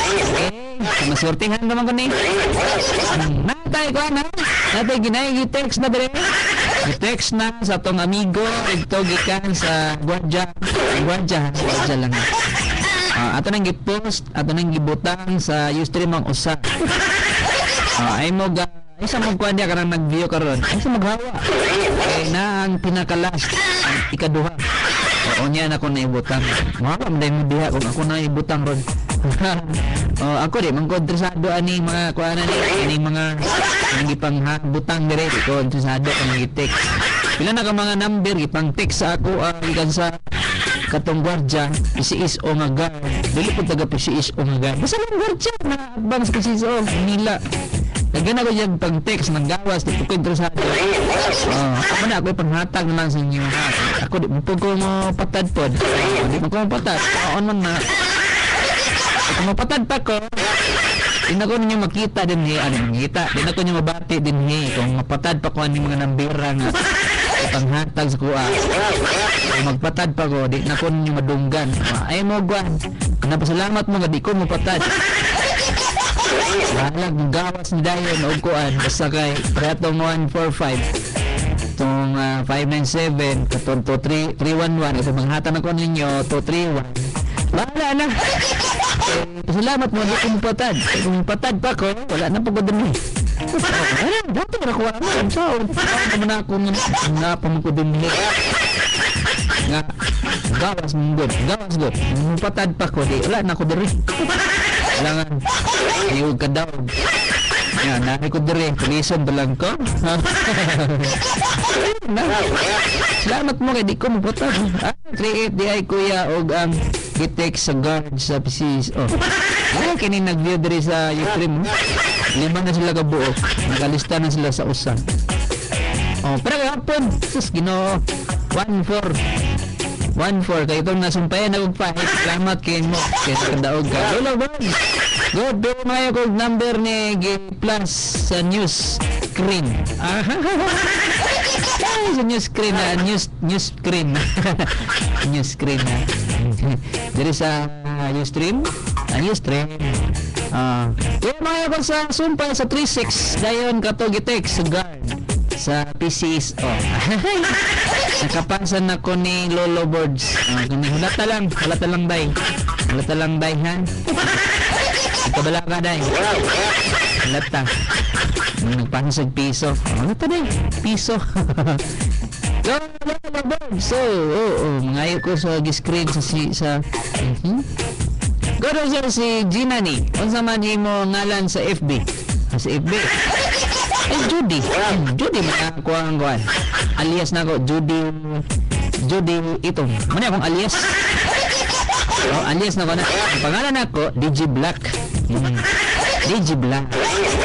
Okay, masortihan naman ko ni. Natay ko na. Natay ginay i-text na dire. I-text na sa tong amigo ito gikan sa Guardia lang. Ato nang gi-post, ato nang gibutang sa Ustream ang usa. Ay mo ga isa mo kuan dia kanang nag-view karon. Ay sa maghawa. Na ang pinakalas ang ikaduha. O niya na ko na ibutang. Mapa man mo diha kung ako na ibutang ron. Ako di man ko interesado ani mga kuan ani mga gipang butang dire ko interesado ang i-text. Pila na ka mga number gipang text sa ako gikan sa katong Guardia PCSO nga guard. Dili po taga PCSO nga guard. Basta lang Guardia na bang sa PCSO nila. Nagana ko yung pang-text ng gawas di ko interesado. Ako na ako panghatag naman sa inyo. Ako di mo ko mo patad pod. Di mo ko patad. Man na. Kung mapatad pa ko, di na ko ninyo makita din makita. Di na ko ninyo mabati din kung mapatad pa ko ang mga nambira nga panghatag sa kuha. Kung magpatad pa ko, di na ko ninyo madunggan. Ay mo guwan. Napasalamat mo nga di ko mapatad. Lalag ng gawas ni Dayon o kuan basta kay Pretong 145 itong 597 katong 311 ito manghatan ako ninyo 231 wala na salamat mo di kong patad kung patad pa ko wala na pagod din dati na nakuha mo ang saon naman ako nga pamukod din nga gawas good kung patad pa ko di wala na ako din kailangan iwag ka daw yan, nari ko dire tulisan ba lang ko salamat mo kay di ko mapatag 3-8 di ay kuya og ang i-text sa guard sa PCS kini nag-view dire sa Ustream 5 na sila kabuok nakalista na sila sa usa pero hapon sus Ginoo 1-4 kay itong nasumpayan na magpahit salamat kayo mo kaya kadaog ka hello boy good pero mga kong number ni G Plus sa news screen sa news screen news screen news screen dari sa Ustream Ustream kaya mga kong sa sumpay sa 3-6 dayon katog-i-text sa guard sa PCs nakapansan na ko ni Lolo Boards halata lang day ha ikabala ka day halata nagpansag piso halata day piso Lolo Boards so ngayon ko sa screen sa garo siya si Gina ni unsa man mo ngalan sa FB sa FB Judy makakuha ang kuhan alias na ko Judy itong muna akong alias alias na ko na ang pangalan ako DJ Black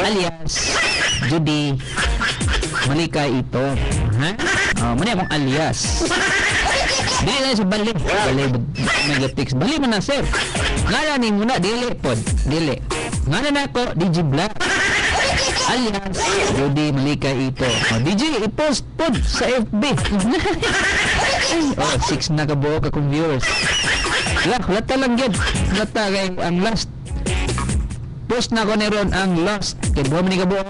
alias Judy Malika ito muna akong alias dili na sa bali megatics bali man na sir ngalan ni muna dili pod dili ngalan ako DJ Black alias Judy Malika ito. DJ, i-post po sa FB. 6 na kabuo ka kong viewers. Lata lang yun. Lata kay ang last. Post na ko ni Ron ang last. Kaya buha ni kabuo.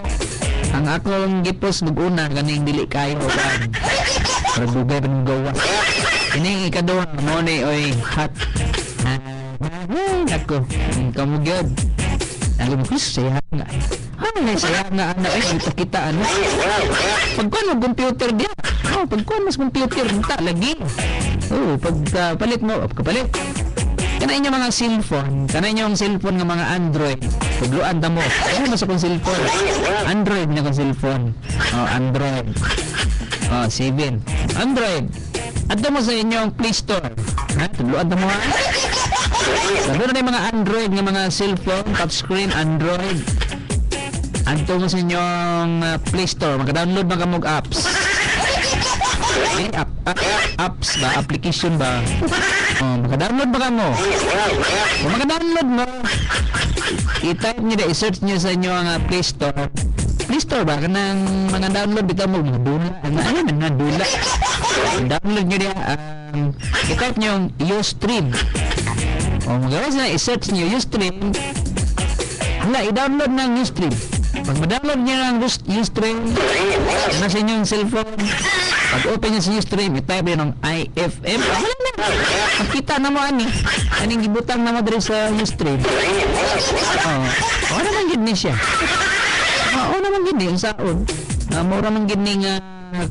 Ang akong gipost nag-una kaning dili kayo kan. Para dugay pa ng gawa. Ini ikaduha mo ni oy hot. Ako, kamu good. Alam mo, Chris, saya nga. Saya nga, ano, kita, ano. Pagkuhan mo, computer dia. Pagkuhan mas computer, ta, lagi. Palit mo, kapalit. Kana inyong mga cellphone, kana inyong cellphone nga mga Android. Pagluan ta mo, ano mas akong cellphone? Android na akong cellphone. Android. 7. Android. Adto mo sa inyong Play Store. Pagluan ta mo, ha? Sabi na yung mga Android, ng mga cellphone, touchscreen, Android. Anto mo sa inyong Play Store, maka-download mga mong apps. Apps ba? Application ba? Maka-download ba ka mo? Kung maka-download mo, i-type nyo na, i-search nyo sa inyong Play Store. Play Store ba? Kanang mga download, dito mo, mga dula. Ano mga dula? Download nyo na, i-type nyo yung Ustream. Magawa sila, i-search nyo Ustream. Hala, i-download ng Ustream. Pag ma-download nyo ng Ustream, nasa inyong cellphone, pag open nyo sa Ustream, i-type nyo ng IFM. Hala na, makita na mo ani. Aning gibutang na mo dito sa Ustream. O naman gini siya. O naman gini, yung saon. Mura man gini nga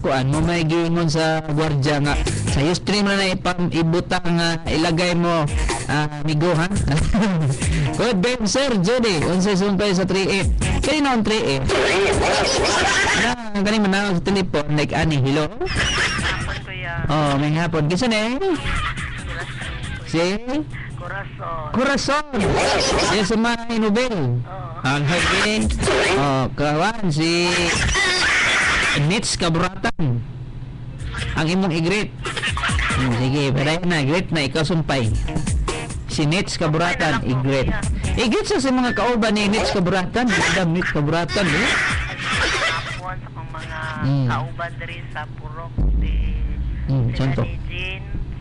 kuan mo may giingon sa gwardiya nga sa Ustream na ibutang ilagay mo amigo ha. Good babe sir Judy unsay sumpay sa 38 kani na on 38 na kani manawag sa telepon like ani hello may hapon kinsa na si Corazon yes sa mga Nobel ang hagin kawan si Nits Kaburatan ang imong i-greet. Sige, pero na greet na ikaw sumpay. Si Nits Kaburatan i-greet. I-greet sa mga kauban ni Nits Kaburatan, Madam Nits Kaburatan, eh. Mga kauban diri sa Purok si Jean,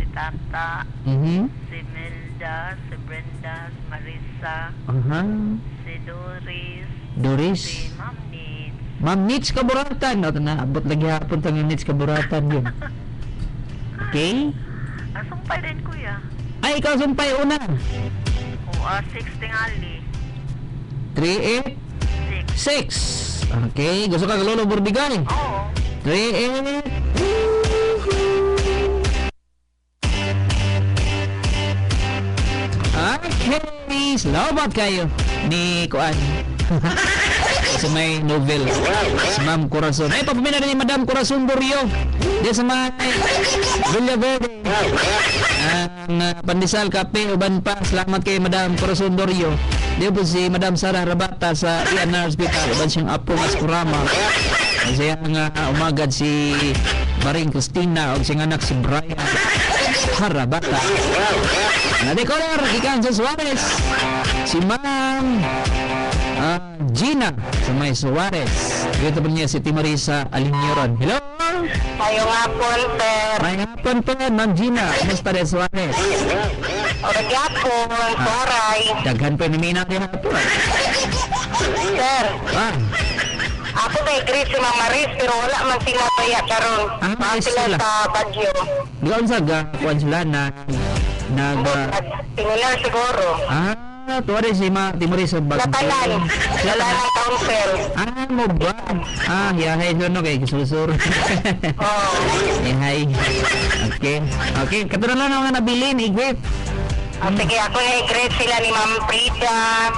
si Tata, si Melda, si Brenda, si Marisa, si Doris, si Ma'am Nits Kaburatan. Abot lagi hapon tang Nits Kaburatan yun. Okay? Sumpay din kuya. Ay, ikaw sumpay una. 6 tingali. 3-8-6. Okay, gusto ka Lolo Burdigay? Oo. 3-8. Okay, salamat kayo ni Kuan. Sa may novel si Ma'am Corazon. Ay, papamina rin ni Madam Corazon Borio di sa mga Villa Verde ang Pandesal Cafe uban pa. Salamat kay Madam Corazon Borio. Di po si Madam Sarah Rabata sa ENR Hospital uban siyang apo nga Skurama. Kasi nga umagad si Maring Cristina o siyang anak si Brian Rabata. Nadekolar ikan sa Suarez si Ma'am Gina sa may Suarez. Dito po niya si Timarisa Alinyoron. Hello! Mayong hapon, sir. Mayong hapon po, Ma'am Gina. Kumusta rin Suarez? Orag hapon, Suaray. Daghan po ni Mina rin hapon. Sir. Ako na-agree si Ma'am Maris pero wala man sila kaya karon. Sila sa Baguio. Di ka unsaga, kuwan sila na Tingular siguro. Tuwari si Timori sa Baguio. Latalan ng council. Mo ba? Yahay doon no kay Kisusur. Yahay. Okay, katulad lang nga nabilin, i-greet. Sige, ako na-greet sila ni Ma'am Frida,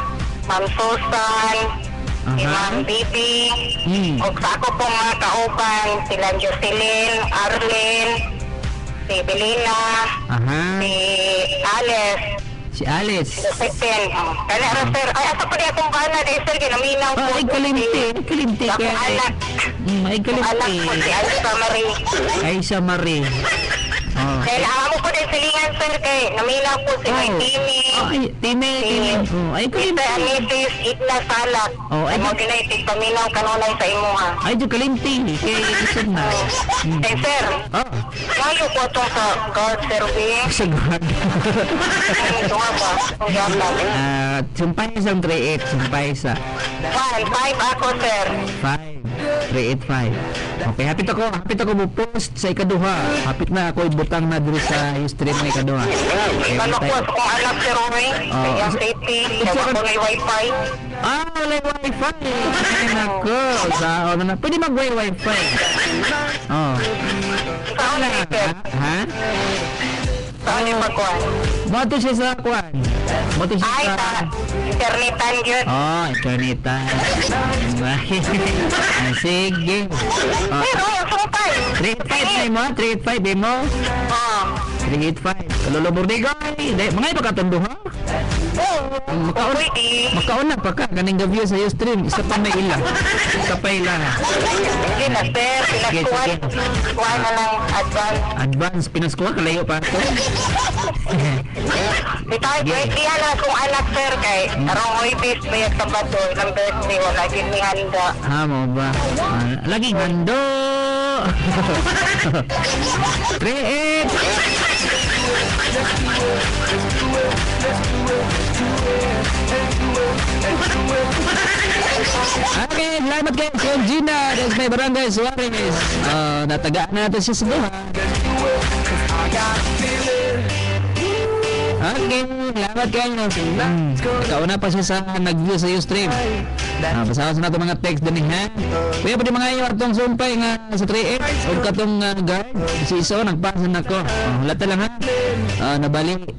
Ma'am Susan, si Ma'am Bibi, o sa ako pong mga kauban, sila Jocelyn, Arlene, si Belina, si Alice. Si Alice. Sir. Ay, asa pa niya kung kanan eh, sir, kinaminaw po. Ay, kalimti. Ako anak. Ay, kalimti. Anak ko si Aisa Marie. Aisa Marie. Kaya ako po din silingan, sir, kay namilang po si May Timi. Timi. Ay, ko Ito, Anitis, Itna, Salak. Ay, mo kinaitig, paminaw kanunay sa imuha. Ay, di kalinting. Kay isod na. Eh, sir. Ngayon po ito sa guard service. Sa guard. Ito nga ba? Ang gablan. Sumpay isang 3-8. Sumpay isa. 5 ako, sir. 5. 385. Okay, hapit ako mo post sa ikaduha. Hapit na ako ibutang na diri sa stream ng ikaduha. Ano po, kung anak si Romy, kaya safety, kaya ko may wifi. Wala wifi. Ay, nako. Pwede mag-wifi. Saan na, sir? Ha? Saan yung pagkuhan? Moto siya sa kuhan. Moto siya Ay, sa... internetan yun. Internetan. Sige. Pero, sumpay. 385 mo? 385 mo? 385. Kalulubor di guy. Mga iba katong ha? Makauna pa ka. Kaning gavyo sa stream. Isa pa may ila. Sige na, sir. Pinaskuhan. Kuha na lang Advance. Pinaskuha. Kalayo pa ito. Diyan lang kung anak, sir, kay arong hoybis ba yung Sabado, ilang birthday, wala din ni handa. Mo ba? Laging hando. 3-8. Okay, salamat kayo sa Gina. That's my Barangay Suarez. Natagaan na natin siya sa duha. Okay, salamat kayo. Kauna pa siya sa nag-view sa Ustream. Basahan sa nato mga text din ha. Kuya, pwede mga iyo atong sumpay nga sa 3-8 o katong guard. Si Iso, nagpasan ako. Hulata lang ha.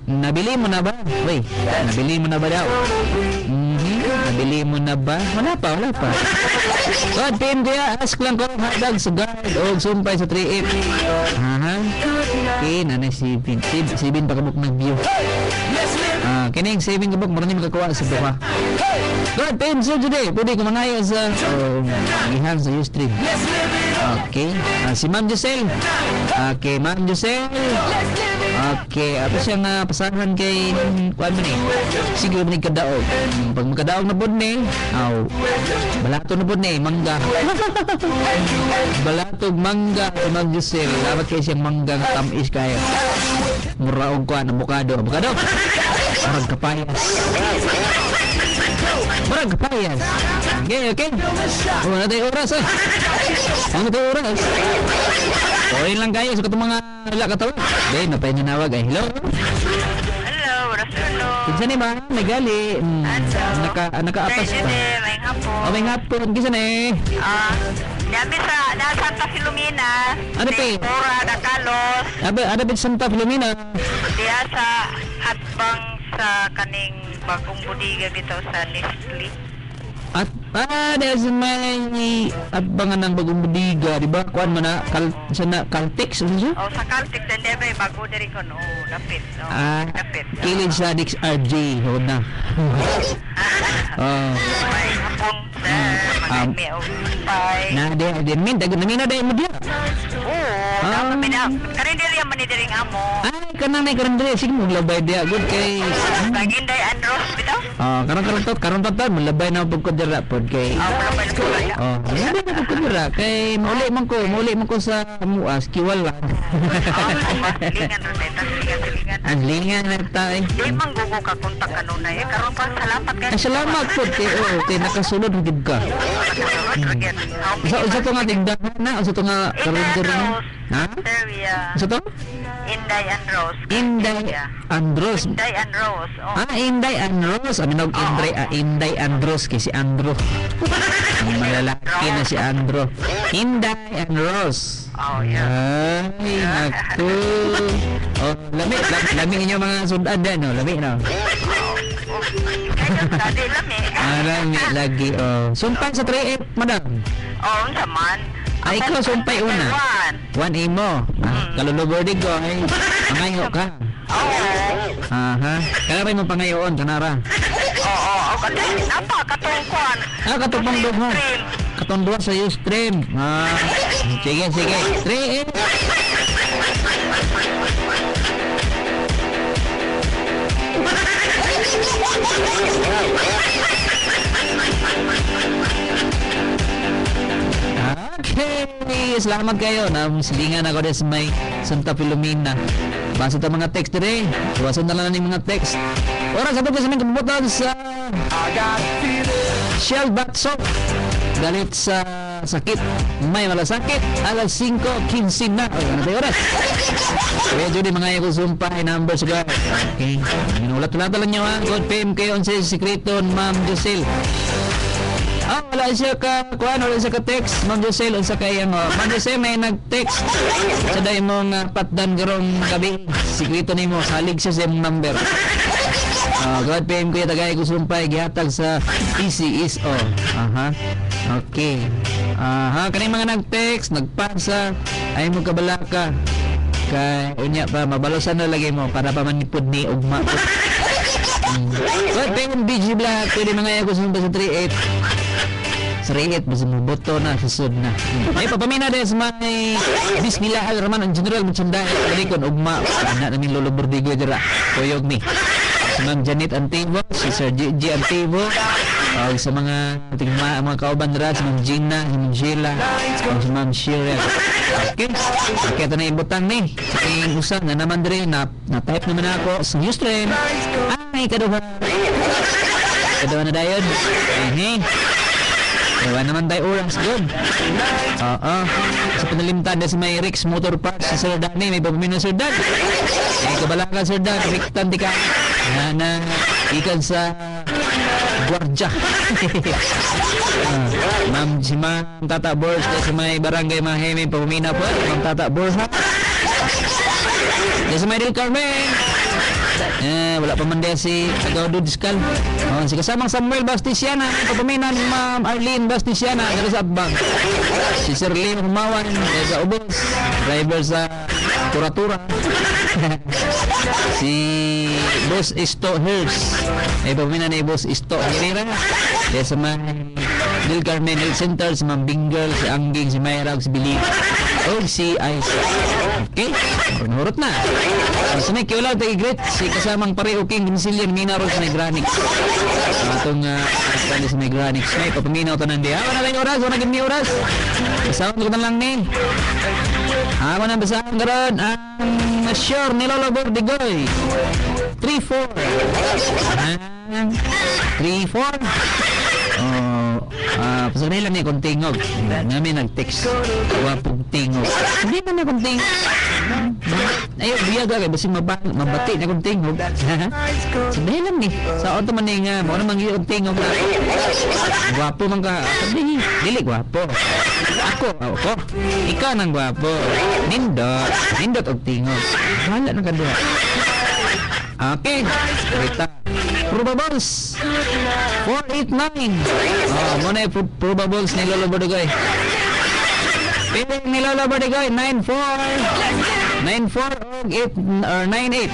Nabili mo na ba? Wait, nabili mo na ba daw? Nabili mo na ba? Wala pa. God, PM kaya, ask lang ko hatag sa guard o sumpay sa 3-8. Okay, nanay 7 pa kabuk nag-view. Kining 7 kabuk, marami makakuha sa buka. God, PM so today, pwede ko mangayo sa gihan sa Ustream. Okay, si Ma'am Giselle. Okay, Ma'am Giselle. Okay, ato siyang pasahan kay kuan man sige man kadaog. Pag makadaog na pod ni, balato na pod ni mangga. Balatog mangga si Ma'am Giselle. Dapat kay siyang mangga nga tamis kayo. Muraog kuan avocado. Parang kapayas. Okay. Wala tayo oras Orin lang kayo sa katong mga katawa. Napay nanawag ay. Hello, good afternoon. Kinsa ni ba? Nagali. Naka-apas pa. May hapon. Kinsa ni? Yabi sa Santa Filomena. Ano pa eh? Pura, Dakalos. Ano ba Santa Filomena? Diya sa atbang sa kaning bagong budiga bitaw sa Nestle. At there's may abangan ng bagong budiga, di ba? Kuan mo na Caltex ano siya? Sa Caltex din may bago diri ko no, dapit. Dapit. Kilid sa Dix RJ, hold na. May hapon sa may pay. Na de min na mo dia. Karin diri man ni diri amo. Ay, kanang nay karon diri sige mo labay dia good kay. Baginday Andros bitaw. Karon tot malabay na pagkod dira pod kay. Malabay na kulay. Malabay na pagkod dira kay mauli man ko sa muas kiwala. Lingan na tayo. Di man gugo ka kontak kanunay karon pa salamat kay. Salamat pod kay nakasulod gid ka. Sa to nga tigdahan na sa to nga karon diri. Ha? Sa to? Inday and Rose. Inday and Rose. Inday and Rose. Aminog Inday and Rose kay si Andro. Malalaki na si Andro. Inday and Rose. Ay, naku. Lami inyo mga sudan no, lami no. Lami lagi. Sumpay sa 3-8, madam. Naman. Ay, ikaw sumpay una. 1A mo. Kalulubor di ko. Ay, pangayo ka. Kaya mo pangayoon, kanara. Katong kuan. Katong duha. Katong duha sa Ustream. Sige. 3, 8. Okay, salamat kayo na silingan ako din sa may Santa Filomena. Basta ito mga text dire. Iwasan na lang ng mga text. Oras ato kasi may kabubutan sa Shell Bath Soap. Galit sa sakit. May malasakit. Alas 5:15 na. Ano tayo oras? Medyo di mga yung sumpay numbers guys. Okay. Inulat-ulat lang nyo ha. God PM kayo on sa sekreto Ma'am Josel. Wala siya wala siya ka-text. Ma'am Josel, unsa kay Ma'am Josel may nag-text. Sa day mong patdan karong gabi. Sikreto nimo salig siya sa number. God PM ko tagay ko sumpay gihatag sa ECSO. Okay. Kani mga nag-text, nagpasa, ay mo kabalaka. Kay unya pa mabalosan na lagi mo para pa manipod ni ugma. God PM BG Black, pwede mga ko sumpay sa 38. Sariit, basta mo boto na, susod na. May papamina din sa may Bismillah al-Rahman, ang general matsanday. Kalikon, ugma, anak namin Lolo Bordigo dira, kuyog mi. Si Ma'am Janet Antivo, si Sir Gigi Antivo, sa mga kauban dira, si Ma'am Gina, si Ma'am Sheila, si Ma'am Sheila. Okay, ito na ibutang ni. Sa usang na naman diri, na-type naman ako sa Ustream. Ay, kaduha. Kaduha na dayon. Ewa naman tayo oras doon. Sa panalimtan na si may Rex Motor Parts sa Sir Danny, may pamamino Sir Dan. Kabalakan Sir Dan, Riktan di ka. Na ikan sa Guardia. Ma'am, si Ma'am Tata Bors, sa may Barangay Mahe, may pamamina po. Ma'am Tata Bors ha. Sa may Del Carmen. Wala pa man din si Agaudo Discal. Si kasamang Samuel Bastisiana, papamina ni Ma'am Arlene Bastisiana dari sa Abang. Si Sir Lim Humawan sa Ubos, driver sa Turatura. Si Boss Isto Hers, ay papamina ni Boss Isto Herrera. Kaya sa may Del Carmen Health Center, si Ma'am Bingle, si Angging, si Mayra, si Billy, o si Ice. Okay, nurot na. Sa may kiwala tayo great, si kasamang pareho King Ginsilyan, Minaro sa may Granix. Itong kali sa may Granix. May papaminaw to nandiya. Wala tayong oras, wala naging may oras. Basahan ko na lang ni. Ako na basahan ka ron. Ang sure ni Lolo Bordigoy. 3-4. 3-4. Pasagay lang niya kung tingog. Namin nag-text. Wapong tingog. Hindi man na kung tingog. Ayaw, biyag agay. Basi mabati na kung tingog. Sabihin lang ni. Sa auto man nga. Mo naman yung tingog na. Wapo man ka. Sabihin. Dili, wapo. Ako. Ikaw nang wapo. Nindot og tingog. Wala na kadua. Okay. Kita. Probables 489. Muna yung probables ni Lolo Bordigoy. Piling ni Lolo Bordigoy 94 og 8 or 98.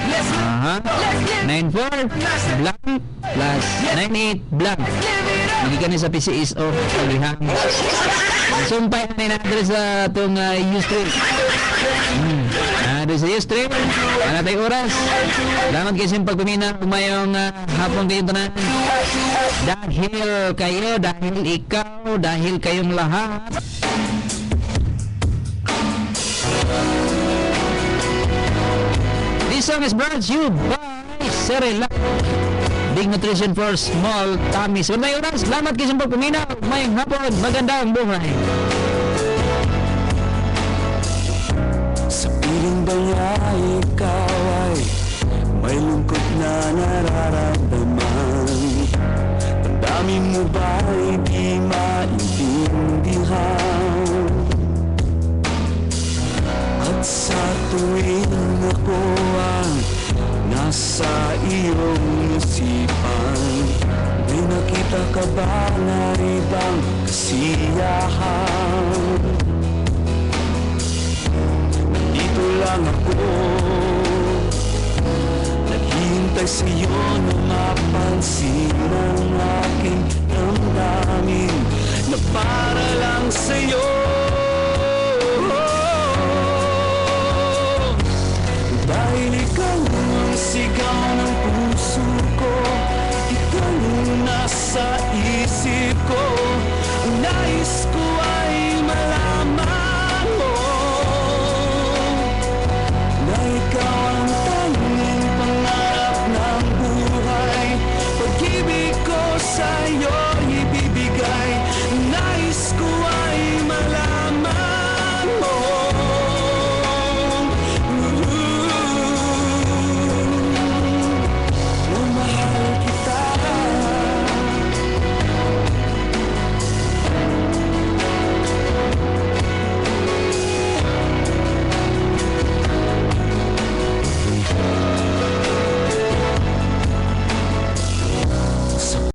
94 blank plus 98 blank. Magikan ni sa PCSO paglihan. Sumpay na address sa itong Ustream. Doon sa Ustream, ano tayo oras? Salamat kayo sa pagpamina umayong hapon kayong tanan. Dahil kayo, dahil ikaw, dahil kayong lahat. This song is brought to you by Cerelac. Big nutrition for small tummies. Wala tayo oras. Salamat kayo sa pagpamina umayong hapon. Magandang buhay. Piling ba niya ikaw ay may lungkot na nararamdaman? Ang dami mo ba'y di maintindihan? At sa tuwing ako ang nasa iyong isipan, may nakita ka ba na ibang kasiyahan? Lang ako naghihintay sa'yo na mapansin ang aking damdamin na para lang sa'yo. sa isip ko. Ang nais ko